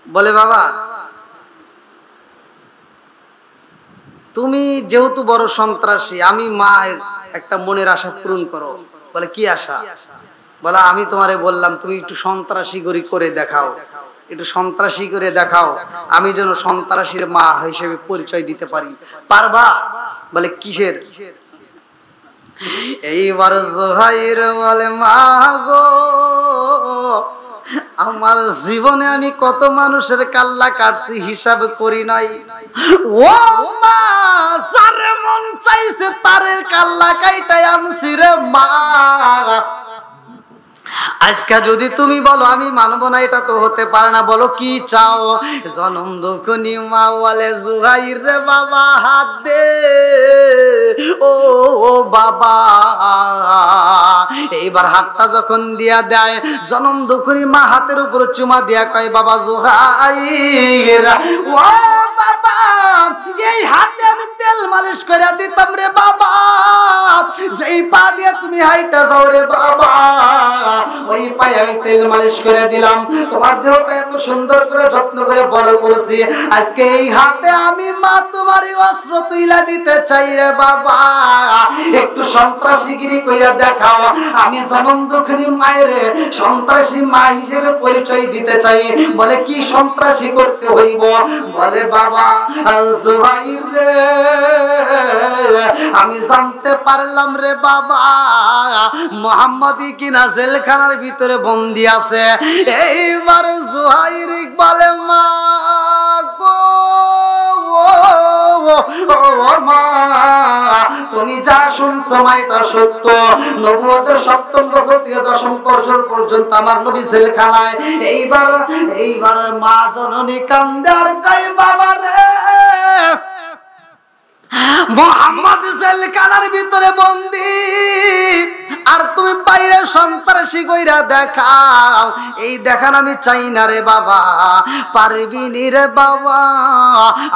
বলে বাবা তুমি যেহেতু বড় সন্ত্রাসী, আমি মায়ের একটা মনের আশা পূরণ করো। বলে কি আশা? বলে আমি তোমারে বললাম তুমি একটু সন্ত্রাসী করে দেখাও, একটু সন্ত্রাসী করে দেখাও, আমি যেন সন্ত্রাসীর মা হিসেবে পরিচয় দিতে পারি। পারবা? বলে কিসের? এইবার জোহাইর বলে মা গো, আমার জীবনে আমি কত মানুষের কাল্লা কাটছি হিসাব করি নাই। ও মা, যারে মন চাইছে তারের কাল্লা কাইটাই আনছি রে মা। আজকে যদি তুমি বলো আমি মানবো না, এটা তো হতে পারে না। বলো কি চাও? জনম দুঃখনি মা বলে জুহাইর রে বাবা হাত দে, ও বাবা। এইবার হাতটা যখন দিয়া দেয়, জনম দুঃখনি মা হাতের উপর চুমা দিয়া কয় বাবা জুহাইর, ও বাবা এই হাতে আমি তেল মালিশ করে দিতাম রে বাবা, যেই পা দিয়ে তুমি হাইটা যাও রে বাবা, ওই পায়ে আমি তেল মালিশ করে দিলাম। তোমার দেহটা এত সুন্দর করে যত্ন করে বড় করেছি, আজকে এই হাতে আমি মা তোমারই অস্ত্র তুইলা দিতে চাই রে বাবা, একটু সন্ত্রাসীগিরি কইরা দেখাও। আমি জনম দুঃখিনী মায়ের সন্ত্রাসী মা হিসেবে পরিচয় দিতে চাই। বলে কি সন্ত্রাসী করতে হইব? বলে বাবা জুহাইর রে, আমি জানতে পারলাম রে বাবা মুহাম্মদী কিনা জেলখানার ভিতরে বন্দি আছে। এইবার জুহাইর বলে মা গো, মা তুমি যা শুনছো মা এটা সত্য। নবুয়তের ৭ম বছর থেকে ১০ম বছর পর্যন্ত আমার নবী জেলখানায়। এইবার মা জননী কান্দে আর কয় বাবা রে, মুহাম্মদ জেলখানার ভিতরে বন্দি, আর তুমি বাইরে সন্ত্রাসী কইরা দেখাও। এই দেখান আমি চাই না রে বাবা, পারবি নি রে বাবা।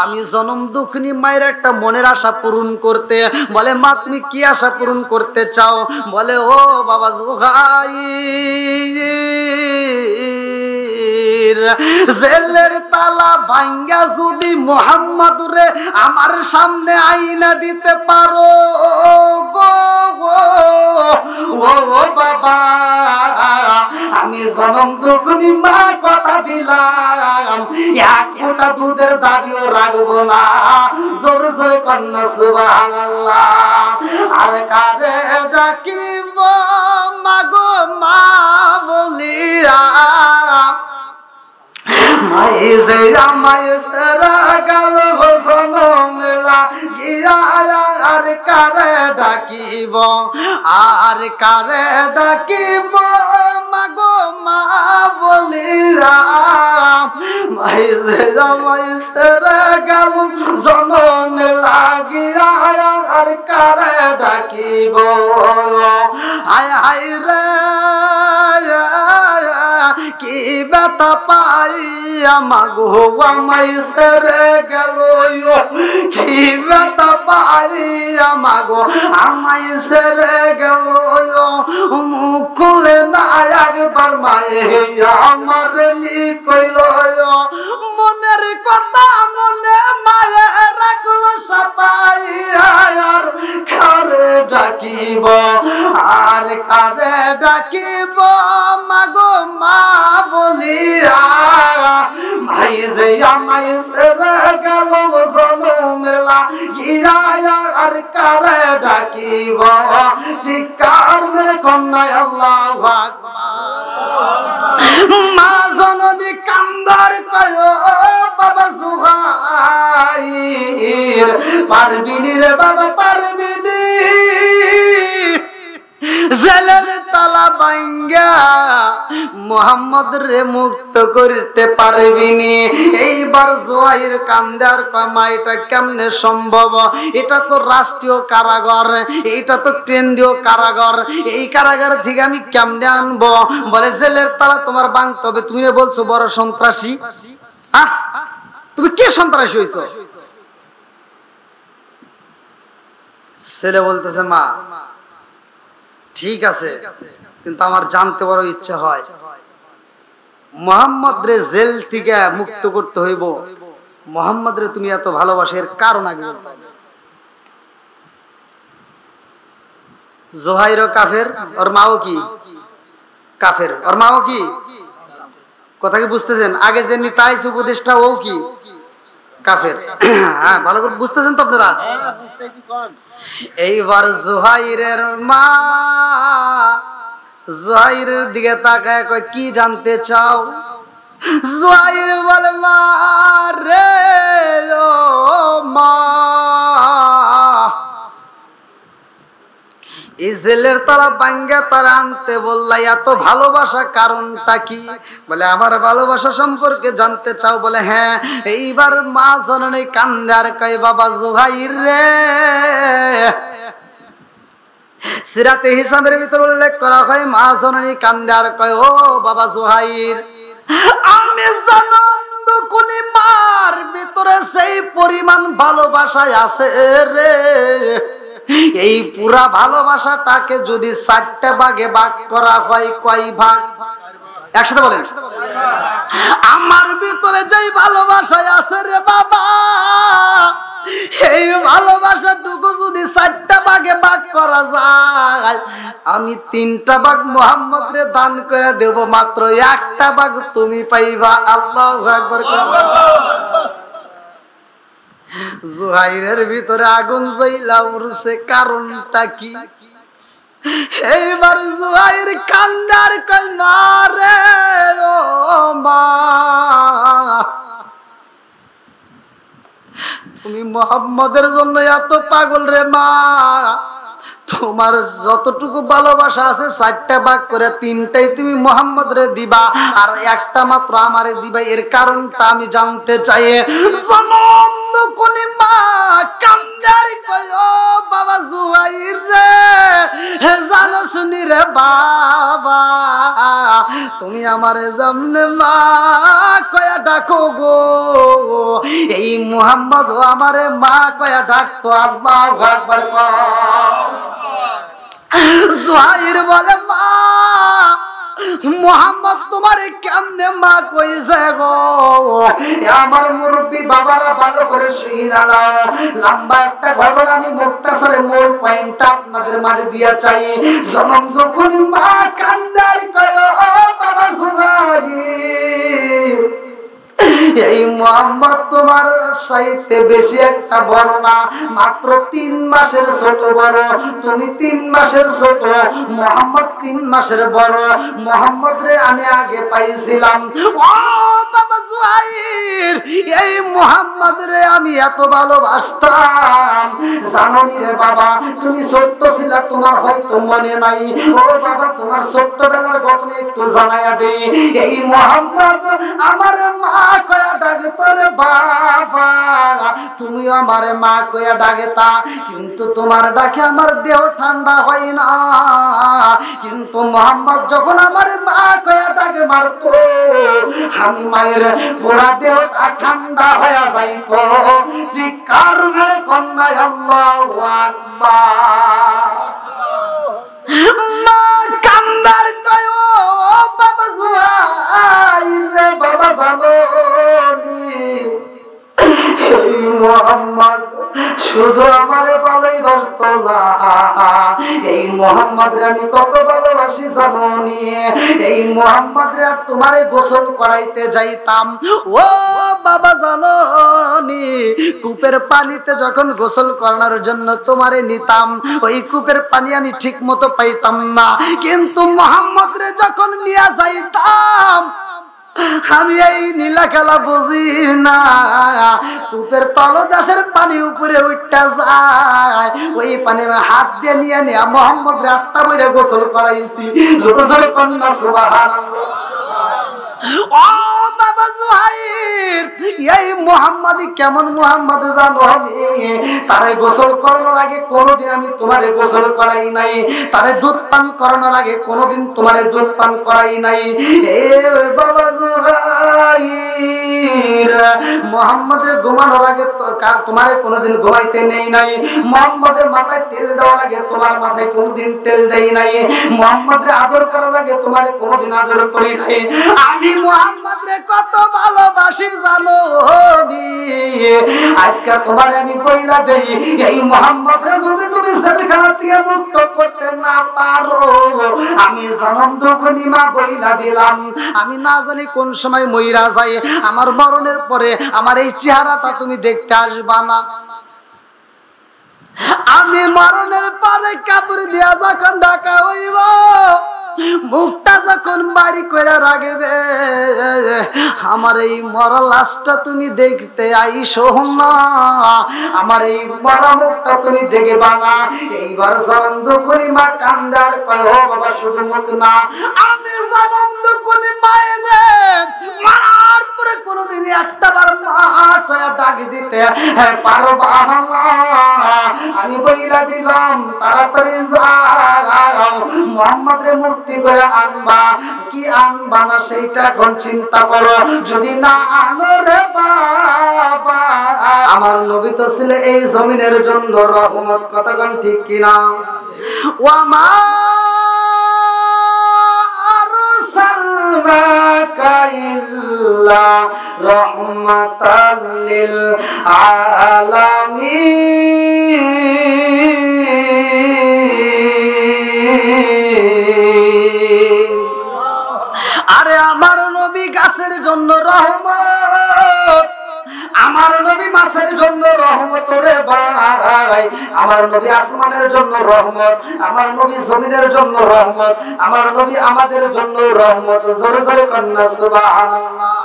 আমি জনম দুঃখিনী মায়ের একটা মনের আশা পূরণ করতে। বলে মা তুমি কি আশা পূরণ করতে চাও? বলে ও বাবা জুহাইর, জেলের তালা ভাঙ্গা যদি মুহাম্মদ রে আমার সামনে আইনা দিতে পারো গো, ও বাবা আমি জনম দুঃখিনী মা কথা দিলাম, এক ফোঁটা দুধের দাবিও রাখবো না। জোরে জোরে কন্যা সুবহানাল্লাহ। আর কারে ডাকিব মাগো মা বলিয়া, মাই যে আমায় সারা গেল জনমেলা গিয়া, আর কারে ডাকিব, আর কারে ডাকিব মাগো মা বলিয়া, মাই যে আমায় সারা গেল জনমেলা গিয়া, আর কারে ডাকিব। হায় হায় রে কি ব্যথা পাই আমাগো আমায় সেরে গেল, কি ব্যথা পাই আমাগো আমায় সেরে গেল। মুখ খুলে না একবার মায়ে আমার নি কইল, মনের কথা মনে মায়ে রাখলো সবাই, আর কারে ডাকিব, আর কারে ডাকিব মাগো মা বলিয়া, ভাই যে আমায় সেরে গেল জনমের লাগিয়া, আর কারে ডাকিব। চিৎকার মেরে কন্যায় আল্লাহু আকবার। মা জননী কান্দার কয় বাবা জুহাইর, পারবিনি রে বাবা পারবিনি, জেলের তালা ভাঙ্গা মুহাম্মদ রে মুক্ত করতে পারবিনি। এইবার জুহাইর কান্দে আর কয় মা এটা কেমনে সম্ভব? এটা তো রাষ্ট্রীয় কারাগার, এটা তো কেন্দ্রীয় কারাগার, এই কারাগার থেকে আমি কেমনে আনবো? বলে জেলের তালা তোমার ভাঙতে হবে। তুমি না বলছো বড় সন্ত্রাসী, তুমি কে সন্ত্রাসী হইছো? ছেলে বলতেছে মা ঠিক আছে, কিন্তু আমার জানতে বড় ইচ্ছা হয়, মুহাম্মদ রে জেল থেকে মুক্ত করতে হইব, মুহাম্মদ রে তুমি এত ভালোবাসো এর কারণ আগে বলতে হবে। জোহাইরও কাফের, ওর মাও কি কাফের, ওর মাও কি, কথা কি বুঝতেছেন? আগে যে নিতাইস উপদেশটা ও কি কাফের। হ্যাঁ, ভালো করে বুঝতেছেন তো আপনারা? এইবার জোহাইরের মা জোহাইরের দিকে তাকায় কয়, কি জানতে চাও? জোহাইর বলে, মা রে ও মা, এই জেলের তারা ভাঙ্গা তারা আনতে বললা, এত ভালোবাসা কারণটা কি? বলে আমার ভালোবাসা সম্পর্কে জানতে চাও? বলে হ্যাঁ। এইবার মা জননী কান্দার কয়, বাবা জোহাইর রে, সিরাতে হিসাবের ভিতর উল্লেখ করা হয় মা জননী কান্দার কয়, ও বাবা জোহাইর, আমি জানন্দ কোনি মার ভিতরে সেই পরিমাণ ভালোবাসায় আছে রে, এই পুরা ভালোবাসাটাকে যদি 4টা ভাগে ভাগ করা হয়, কয় ভাগ? একসাথে বলেন। আমার ভিতরে যেই ভালোবাসায় আছে রে বাবা, এই ভালোবাসাটুকু যদি 4টা ভাগে ভাগ করা যায়, আমি 3টা ভাগ মুহাম্মদ রে দান করে দেব, মাত্র 1টা ভাগ তুমি পাইবা। আল্লাহু আকবার। জোহাইরের ভিতরে আগুন জ্বলা উঠছে, কারণটা কি? এইবার জোহাইর কান্দার কই, মা রে ও মা, তুমি মুহাম্মদের জন্য এত পাগল রে মা, তোমার যতটুকু ভালোবাসা আছে 4টা ভাগ করে 3টাই তুমি মুহাম্মদ রে দিবা, আর 1টা মাত্র আমারে দিবা। এর কারণটা আমি জানতে চাই। জনন্দ কোনি মা কান্দার কয়, ও বাবা জোহাইর রে, জানো শুনি রে বাবা, তুমি আমারে জামনে মা কয়া ডাকো গো, এই মুহাম্মদ আমারে মা কয়া ডাকতো। আল্লাহু আকবার। জোহাইর বলে, মা মুহাম্মদ তোমারে কেমনে মা কইছে গো? আমার মুরব্বি বাবারা ভালো করে শুইনা নাও, লম্বা একটা ঘটনা আমি মুক্তাসরে মূল পয়েন্টটা আপনাদের মাঝে দিয়া চাই। জনম যখন মা কান্দার কয়, ও বাবা জোহাইর, এই মুহাম্মদ তোমার সাইতে বেশি একটা বড় না, মাত্র 3 মাসের ছোট বড়, তুমি 3 মাসের ছোট, মুহাম্মদ 3 মাসের বড়। মুহাম্মদ রে আমি আগে পাইছিলাম। ও বাবা জোহাইর, এই মুহাম্মদ রে আমি এত ভালোবাসতাম, জানোনি রে বাবা, তুমি ছোট্ট ছিলা, তোমার হয়তো মনে নাই। ও বাবা, তোমার ছোট্টবেলার ঘটনা একটু জানাইয়া দেই। এই মুহাম্মদ আমার মা কয়া ডাকতো রে বাবা, তুমি আমারে মা কয়া ডাকতা, কিন্তু তোমার ডাকে আমার দেহ ঠান্ডা হয় না। কিন্তু মুহাম্মদ যখন আমারে মা কয়া ডাকে মারতো, আমি মায়ের পুরা দেহটা ঠান্ডা হয়ে যাইতো। চিৎকার মেরে কন্যা আল্লাহু আকবার। মা কান্দার কয়, ও বাবা জোহাইর রে, বাবা জানোনি মুহাম্মদ শুধু আমারে ভালোবাসতো না, এই মুহাম্মদ রে আমি কত ভালোবাসি জানোনি? এই মুহাম্মদ রে আর তোমারে গোসল করাইতে যাইতাম, ও বাবা জানোনি, কূপের পানিতে যখন গোসল করানোর জন্য তোমারে নিতাম, ওই কূপের পানি আমি ঠিক মতো পাইতাম না, কিন্তু মুহাম্মদ রে যখন নিয়ে যাইতাম, আমি এই নীলা খেলা বুঝি না, কূপের তলদেশের পানি উপরে উঠতে যায়, ওই পানি হাত দিয়ে নিয়ে নিয়ে মুহাম্মদ রে আত্মা বইরে গোসল করাইছি। জোরে জোরে কন্যা সুবহানাল্লাহ। ও বাবা জোহাইর, এই মুহাম্মদ কেমন মুহাম্মদ জানো? তারে গোসল করানোর আগে কোনোদিন আমি তোমারে গোসল করাই নাই, তারে দুধ পান করানোর আগে কোনোদিন তোমারে দুধ পান করাই নাই। এ বাবা জোহাইর, মুহাম্মদের ঘুমানোর আগে তোমারে কোনোদিন ঘুমাইতে নেই নাই, মুহাম্মদের মাথায় তেল দেওয়ার আগে তোমার মাথায় কোনোদিন তেল দেই নাই, মুহাম্মদের আদর করার আগে তোমারে কোনোদিন আদর করি নাই। আমি মুহাম্মদরে কত ভালোবাসি জানো, আজকে তোমারে আমি কইলা দেই, এই মুহাম্মদরে যদি তুমি জেলখানা থেকে মুক্ত করতে না পারো, আমি জনম দুঃখনি মা বইলা দিলাম, আমি না জানি কোন সময় মইরা যাই, আমার মরণের পরে আমার এই চেহারাটা তুমি দেখতে আসবা না। আমি মরণের পরে কাপড় দিয়া যখন ঢাকা হইব, মুখটা যখন বাড়ি করে রাখবে, আমার এই মরা লাশটা তুমি দেখতে আইসো না, আমার এই মরা মুখটা তুমি দেখবা না। এইবার জনন্দ করি মা কান্দার কয়, ও বাবা শুধু মুখ না, আমি জনন্দ করি মায়ের মারার পরে কোনোদিন একটা বার মা কয়া ডাক দিতে পারবা না। আমি বইলা দিলাম তাড়াতাড়ি যাও, মুহাম্মদরে মুক্তি করে আনবা, কি আনবা না সেইটা এখন চিন্তা করো, যদি না আনো রে বাবা। আমার নবী তো ছিল এই জমিনের জন্য রহমত, কথাগণ ঠিক কিনা? ওয়ামা আরসালনাকা ইল্লা রাহমাতাল লিল আলামিন। আরে আমার নবী গাছের জন্য রহমত, আমার নবী মাছের জন্য রহমত রে ভাই, আমার নবী আসমানের জন্য রহমত, আমার নবী জমিনের জন্য রহমত, আমার নবী আমাদের জন্য রহমত। জোরে জোরে কন্যা সুবহানাল্লাহ।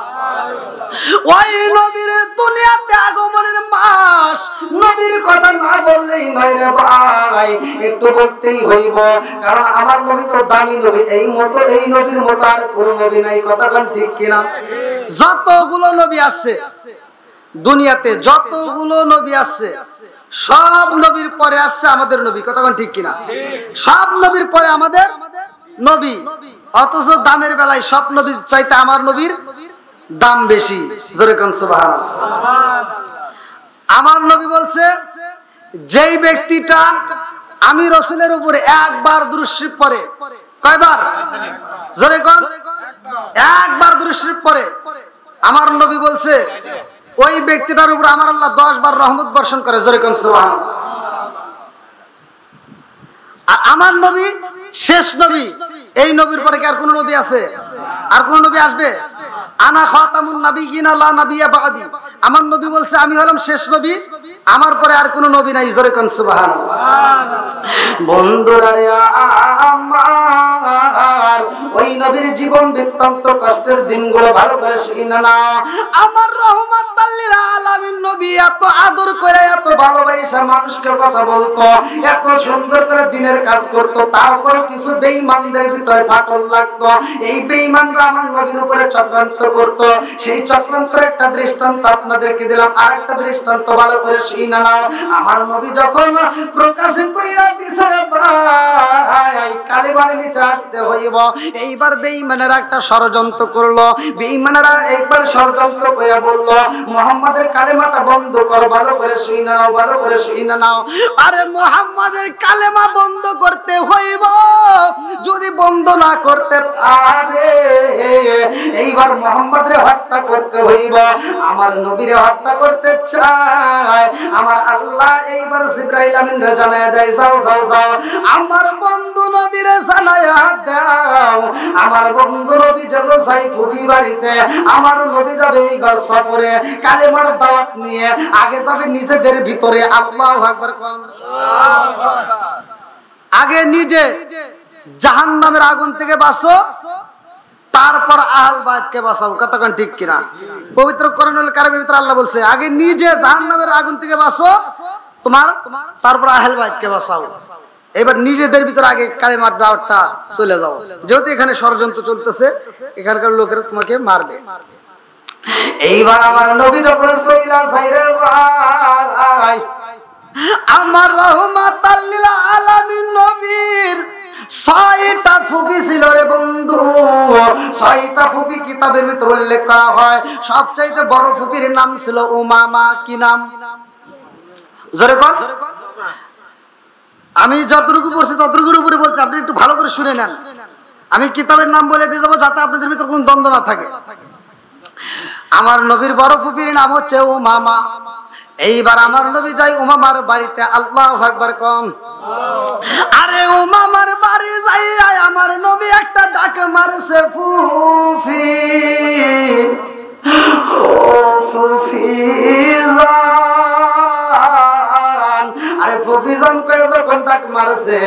ওই নবীর দুনিয়াতে আগমনের মাস, নবীর কথা না বললেই নয় রে ভাই, একটু বলতেই হইব, কারণ আমার নবী তো দামি নবী, এই মতো এই নবীর মতো আর কোন নবী নাই, কথাগণ ঠিক কিনা? যতগুলো নবী আছে দুনিয়াতে, যতগুলো নবী আছে, সব নবীর পরে আসছে আমাদের নবী, কথাগণ ঠিক কিনা? সব নবীর পরে আমাদের নবী, অথচ দামের বেলায় সব নবীর চাইতে আমার নবীর দাম বেশি। জোরে কোন সুবহানাল্লাহ। আমার নবী বলছে, যেই ব্যক্তিটা আমি রাসূলের উপরে একবার দুরূদ শরীফ পড়ে, কয়বার? জোরে কোন? একবার দুরূদ শরীফ পড়ে, আমার নবী বলছে ওই ব্যক্তিটার উপর আমার আল্লাহ 10 বার রহমত বর্ষণ করে। জোরে কোন সুবহানাল্লাহ। আর আমার নবী শেষ নবী, এই নবীর পরে কি আর কোন নবী আছে? আর কোন নবী আসবে? আনা খাতামুন নাবিয়িনা লা নাবিয়্যা বাদি, আমার নবী বলছে আমি হলাম শেষ নবী, আমার পরে আর কোন নবী নাই। জোরে কোন সুবহানাল্লাহ। বন্ধুরা রে আমার, ওই নবীর জীবন বৃত্তান্ত কষ্টের দিনগুলো ভালো করে শুনে নাও। আমার রহমাতাল লিল আলামিন নবী এত আদর করে, এত ভালোবাসা মানুষকে কথা বলতো, এত সুন্দর করে দিনের কাজ করতো, তারপরে কিছু বেঈমানদের ভিতরে ফাটল লাগতো। এই বেঈমানরা আমার নবীর উপরে চক্রান্ত করতো, সেই চক্রান্তের একটা দৃষ্টান্ত আপনাদেরকে দিলাম, আর একটা দৃষ্টান্ত ভালো করে শুনে নাও। আমার নবী যখন প্রকাশ কইরা দিছে ভাই কালেমার নিচে আসতে হইব, এইবার বেঈমানেরা একটা ষড়যন্ত্র করলো। বেঈমানেরা একবার ষড়যন্ত্র কইরা বলল, মুহাম্মাদের কালেমাটা বন্ধ কর, ভালো করে শুনে নাও, ভালো করে শুনে নাও। আরে মুহাম্মাদের কালেমা বন্ধ করতে হইব, যদি বন্ধ না করতে পারে এইবার মুহাম্মাদরে হত্যা করতে হইব। আমার নবীরে হত্যা করতে চায়, আমার আল্লাহ এইবার জিবরাইল আমিনরে জানায়া দেয়, যাও যাও যাও আমার বন্ধু নবীরে জানায়া দাও, আমার বন্ধু নবী যেন যাই ফুকি বাড়িতে, আমার নবী যাবে এইবার সফরে কালেমার দাওয়াত নিয়ে, আগে যাবে নিজেদের ভিতরে। আল্লাহু আকবার। আগে নিজে জাহান্নামের আগুন থেকে বাঁচো, তারপর আহল বাইতকে বাঁচাও, কতক্ষণ ঠিক কিনা? পবিত্র কোরআনুল কারীমের ভিতরে আল্লাহ বলছে আগে নিজে জাহান্নামের আগুন থেকে বাঁচো তোমার, তারপর আহল বাইতকে বাঁচাও। এবার নিজেদের ভিতরে আগে কালেমার দাওয়াতটা চলে যাও, যেহেতু এখানে ষড়যন্ত্র চলতেছে, এখানকার লোকেরা তোমাকে মারবে। এইবার আমার নবী যখন চইলা যাই রে ভাই, আমার রহমাতাল লিল আলামিন নবীর ছয়টা ফুপি ছিল রে বন্ধু, ছয়টা ফুপি কিতাবের ভিতর উল্লেখ করা হয়। সবচাইতে বড় ফুপির নাম ছিল উমামা। কি নাম? জোরে কর। আমি যতটুকু পড়ছি ততটুকুর উপরে বলছি, আপনি একটু ভালো করে শুনে নেন। আমি কিতাবের নাম বলে দিয়ে যাবো যাতে আপনাদের ভিতর কোনো দ্বন্দ্ব না থাকে। আমার নবীর বড় ফুপির নাম হচ্ছে উমামা। এইবার আমার নবী যাই উমামার বাড়িতে। আল্লাহু আকবার কোন। আরে উমামার বাড়ি যাই আমার নবী একটা ডাক মারছে, ফুফি ও ফুফি জান। আরে ফুফি জান কয়ে যখন ডাক মারছে,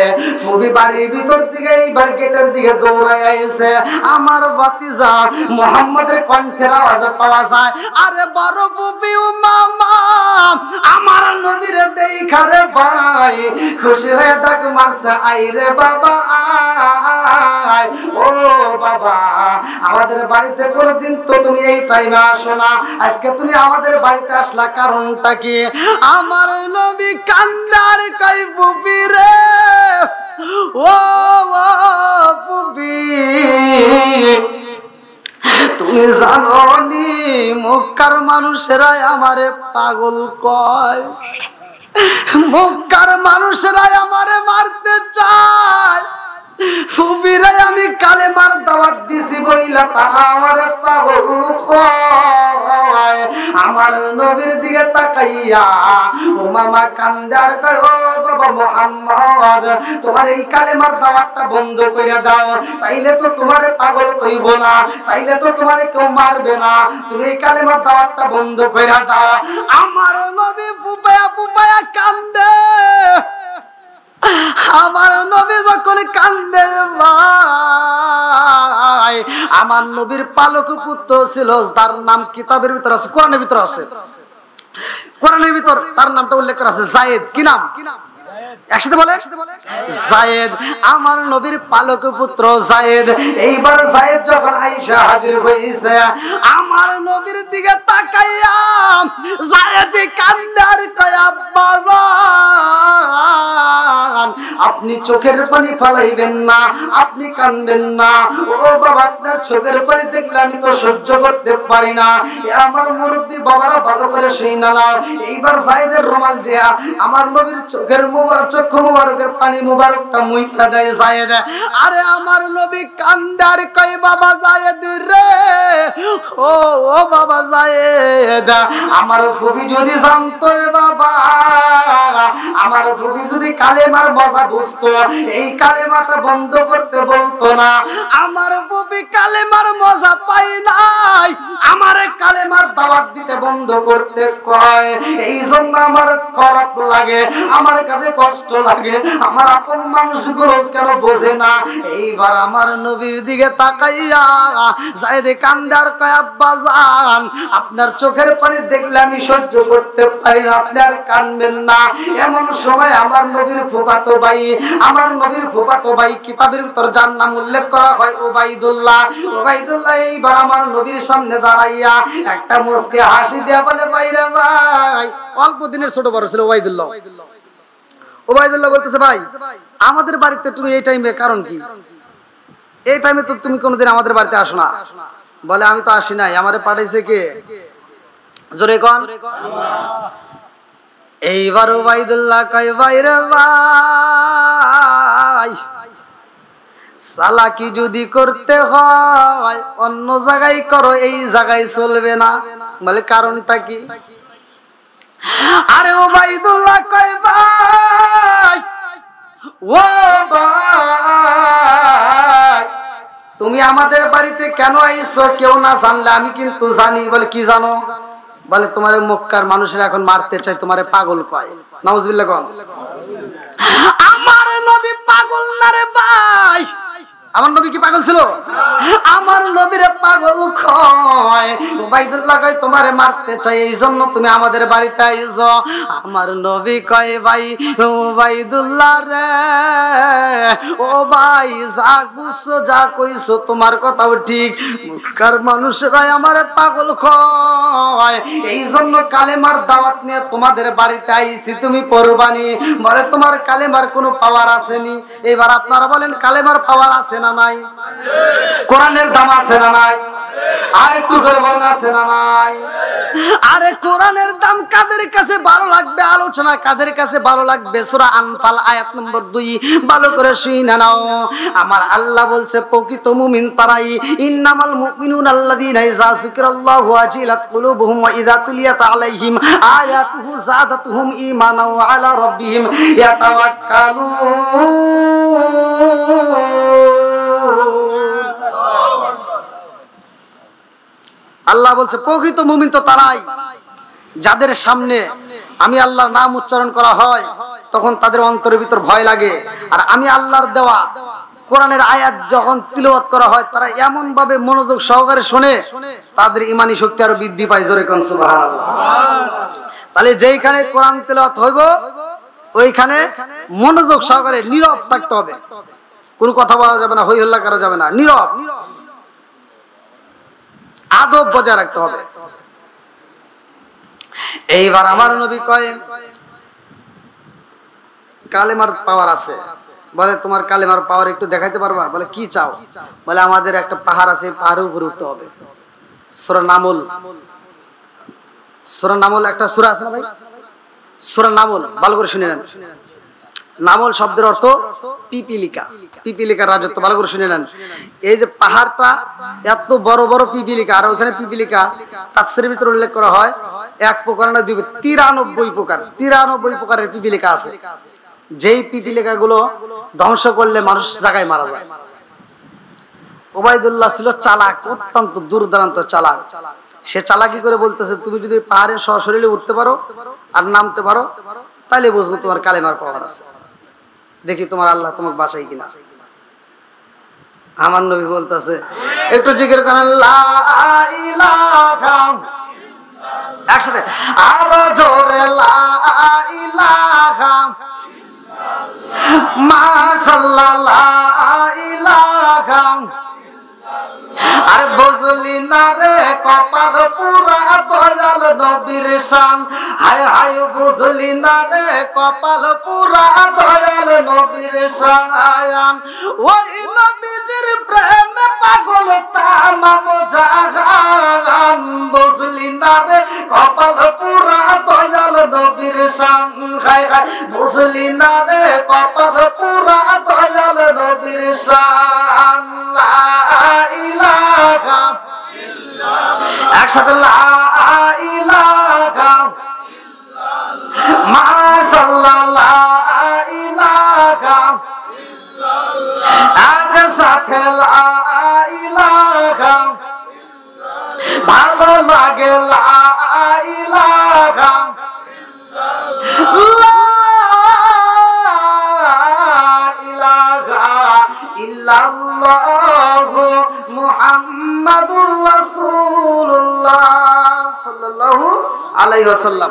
ফুফি বাড়ির ভিতর দিকে এইবার গেটের দিকে দৌড়ায় আইছে। আমার ভাতিজা মুহাম্মাদের কণ্ঠের আওয়াজ পাওয়া যায়। আরে বড় ফুফি উমামা আমার নবীর দেখা রে ভাই খুশি হয়ে ডাক মারছে, আই রে বাবা আয়। ও বাবা, আমাদের বাড়িতে কোনদিন তো তুমি এই টাইমে আসো না, আজকে তুমি আমাদের বাড়িতে আসলা, কারণটা কি? আমার নবী কান্দার কই ফুফি রে, ও ফুফি তুমি জানো নি মক্কার মানুষেরাই আমারে পাগল কয়, মক্কার মানুষেরাই আমারে মারতে চায়। ফুফিরাই আমি কালেমার দাওয়াত দিছি বইলা তারা আমারে পাগল কয়। আমার নবীর দিকে তাকাইয়া উমামা কান্দে আর কয়, ও বাবা মুহাম্মদ তোমার এই কালেমার দাওয়াতটা বন্ধ করে দাও, তাইলে তো তোমারে পাগল কইব না, তাইলে তো তোমারে কেউ মারবে না, তুমি এই কালেমার দাওয়াতটা বন্ধ করে দাও। আমার নবী ফুপায়া ফুপায়া কান্দে। আমার নবী যখন কান্দে ভাই, আমার নবীর পালক পুত্র ছিল যার নাম কিতাবের ভিতর আছে, কোরআনের ভিতর আছে, কোরআনের ভিতর তার নামটা উল্লেখ করা আছে যায়েদ। কি নাম? একসাথে বলে যায়েদ। আমার নবীর পালক পুত্র যায়েদ। এইবার যায়েদ যখন আয়েশা হাজির হইছে, আমার নবীর দিকে তাকাইয়া যায়েদ কান্দার কয়, আব্বা জান আপনি চোখের পানি ফেলাইবেন না, আপনি কাঁদবেন না। ও বাবা, আপনার চোখের পানি দেখলে আমি তো সহ্য করতে পারি না। আমার মুরব্বী বাবারা ভালো করে শুই না। এইবার যায়েদের রুমাল দিয়া আমার নবীর চোখের চক্ষু মুবারকের পানি মুবারকটা মুইছা দেয় যায়েদ। আরে আমার নবী কান্দার কই, বাবা যায়েদ রে, ও বাবা যায়েদ, আমার ফুফি যদি জানতো রে বাবা, আমার ফুফি যদি কালেমার মজা বুঝতো, এই কালেমাটা বন্ধ করতে বলতো না। আমার ফুফি কালেমার মজা পাই নাই, আমারে কালেমার দাওয়াত দিতে বন্ধ করতে কয়। এই জন্য আমার খারাপ লাগে, আমার কাছে কষ্ট লাগে, আমার আপন মানুষগুলো কেন বোঝে না। এইবার আমার নবীর দিকে তাকাইয়া যায়েদ কান্দার কয়, আব্বা জান আপনার চোখের পানি দেখলে আমি সহ্য করতে পারি না, আপনি আর কাঁদবেন না। এমন সময় আমার নবীর ফুফাতো ভাই, আমার নবীর ফুফাতো ভাই কিতাবের ভিতর যার নাম উল্লেখ করা হয় উবাইদুল্লাহ। উবাইদুল্লাহ এইবার আমার নবীর সামনে দাঁড়াইয়া একটা মুস্কি হাসি দিয়া বলে, ভাইরা ভাই, অল্প দিনের ছোট বড় ছিল উবাইদুল্লাহ। উবাইদুল্লাহ বলতেছে, ভাই আমাদের বাড়িতে তুমি এই টাইমে কারণ কি? এই টাইমে তো তুমি কোনোদিন আমাদের বাড়িতে আসো না। বলে, আমি তো আসি নাই, আমারে পাঠাইছে কে? জোরে কোন। এইবার উবাইদুল্লাহ কয়, ভাইরে ভাই চালাকি যদি করতে হয় অন্য জায়গায় করো, এই জায়গায় চলবে না। বলে, কারণটা কি? আরে উবাইদুল্লাহ কয়, ভাই ও ভাই তুমি আমাদের বাড়িতে কেন আইছো কেউ না জানলে আমি কিন্তু জানি। বলে, কি জানো? বলে, তোমার মক্কার মানুষেরা এখন মারতে চায়, তোমারে পাগল কয়। নাউজুবিল্লাহ কন। আমার নবী পাগল না রে ভাই, আমার নবী কি পাগল ছিল? আমার নবীরে পাগল কয়। উবাইদুল্লাহ কয় তোমারে মারতে চাই, এই জন্য তুমি আমাদের বাড়িতে আইছো। আমার নবী কয় ভাই উবাইদুল্লাহ রে, ও ভাই যা বুঝছো যা কইছো তোমার কথাও ঠিক, মক্কার মানুষরাই আমারে পাগল কয়, এই জন্য কালেমার দাওয়াত নিয়ে তোমাদের বাড়িতে আইছি, তুমি পড়বানি। বলে তোমার কালেমার কোনো পাওয়ার আসেনি? এবার আপনারা বলেন কালেমার পাওয়ার আছে না নাই? কোরআনের দাম আছে না নাই? আর একটু জোরে বলেন আছে না নাই? আরে কোরআনের দাম কাদের কাছে ভালো লাগবে, আলোচনা কাদের কাছে ভালো লাগবে? সূরা আনফাল আয়াত নম্বর 2 ভালো করে শুনে নাও। আমার আল্লাহ বলছে প্রকৃত মুমিন তারাই, ইন্নামাল মুমিনুনা আল্লাযীনা ইযা যিকিরাল্লাহু ওয়াজিলাত কুলুবুহুম ওয়া ইযা তুলিয়াত আলাইহিম আয়াতুহু যাদাতুহুম ঈমানাও ওয়া আলা রাব্বিহিম ইয়াতাওয়াক্কালুন। আল্লাহ বলছে প্রকৃত মুমিন তো তারাই যাদের সামনে আমি আল্লাহর নাম উচ্চারণ করা হয় তখন তাদের অন্তরের ভিতর ভয় লাগে, আর আমি আল্লাহর দেওয়া কোরআনের আয়াত যখন তিলাওয়াত করা হয় তারা এমন ভাবে মনোযোগ সহকারে শুনে তাদের ঈমানি শক্তি আরো বৃদ্ধি পায়। জোরে কোন সুবহানাল্লাহ। তাহলে যেইখানে কোরআন তিলাওয়াত হইব ওইখানে মনোযোগ সহকারে নীরব থাকতে হবে, কোনো কথা বলা যাবে না, হই হল্লা করা যাবে না, নীরব আদব বজায় রাখতে হবে। এইবার আমার নবী কয় কালেমার পাওয়ার আছে। বলে তোমার কালেমার পাওয়ার একটু দেখাইতে পারবা? বলে কি চাও? বলে আমাদের একটা পাহাড় আছে, পাহাড়ের উপরে উঠতে হবে। সূরা নামল, সূরা নামল একটা সূরা আছে না ভাই? সূরা নামল ভালো করে শুনে নেন। নামল শব্দের অর্থ পিপিলিকা, পিপিলিকার রাজত্ব, ভালো করে শুনে নেন। এই যে পাহাড়টা এত বড় বড় পিপিলিকা, আর ওইখানে পিপিলিকা তাফসীরের ভিতরে উল্লেখ করা হয় এক প্রকার না দুই, 93 প্রকার, 93 প্রকারের পিপিলিকা আছে। যেই পিপিলিকা গুলো ধ্বংস করলে মানুষ জায়গায় মারা যায়। উবাইদুল্লাহ ছিল চালাক, অত্যন্ত দূরদূরান্ত চালাক। সে চালাকি করে বলতেছে তুমি যদি পাহাড়ে সশরীরে উঠতে পারো আর নামতে পারো তাহলে বুঝবো তোমার কালেমার পাওয়ার আছে, দেখি তোমার আল্লাহ তোমাকে বাঁচাই কিনা। আমার নবী বলতেছে একটু জিকির করেন লা ইলাহা, একসাথে আরো জোরে লা ইলাহা মাশাআল্লাহ লা ইলাহা। আরে বুঝলি না রে কপাল পুরা দয়াল নবীর শান, হায় হায় বুঝলি না রে কপাল পুরা দয়াল নবীর শান। ওই নবীজির প্রেমে পাগল তামাম জাহান, বুঝলি না রে কপাল পুরা দয়াল নবীর শান, হায় হায় বুঝলি না রে কপাল পুরা দয়াল নবীর শান। একসাথে লা ইলাহা মাশাআল্লাহ লা ইলাহা, একসাথে লা ইলাহা, ভালো লাগে লা ইলাহা ইল্লাল্লাহু মুহাম্মাদুর রাসূলুল্লাহ সাল্লাল্লাহু আলাইহি ওয়াসাল্লাম।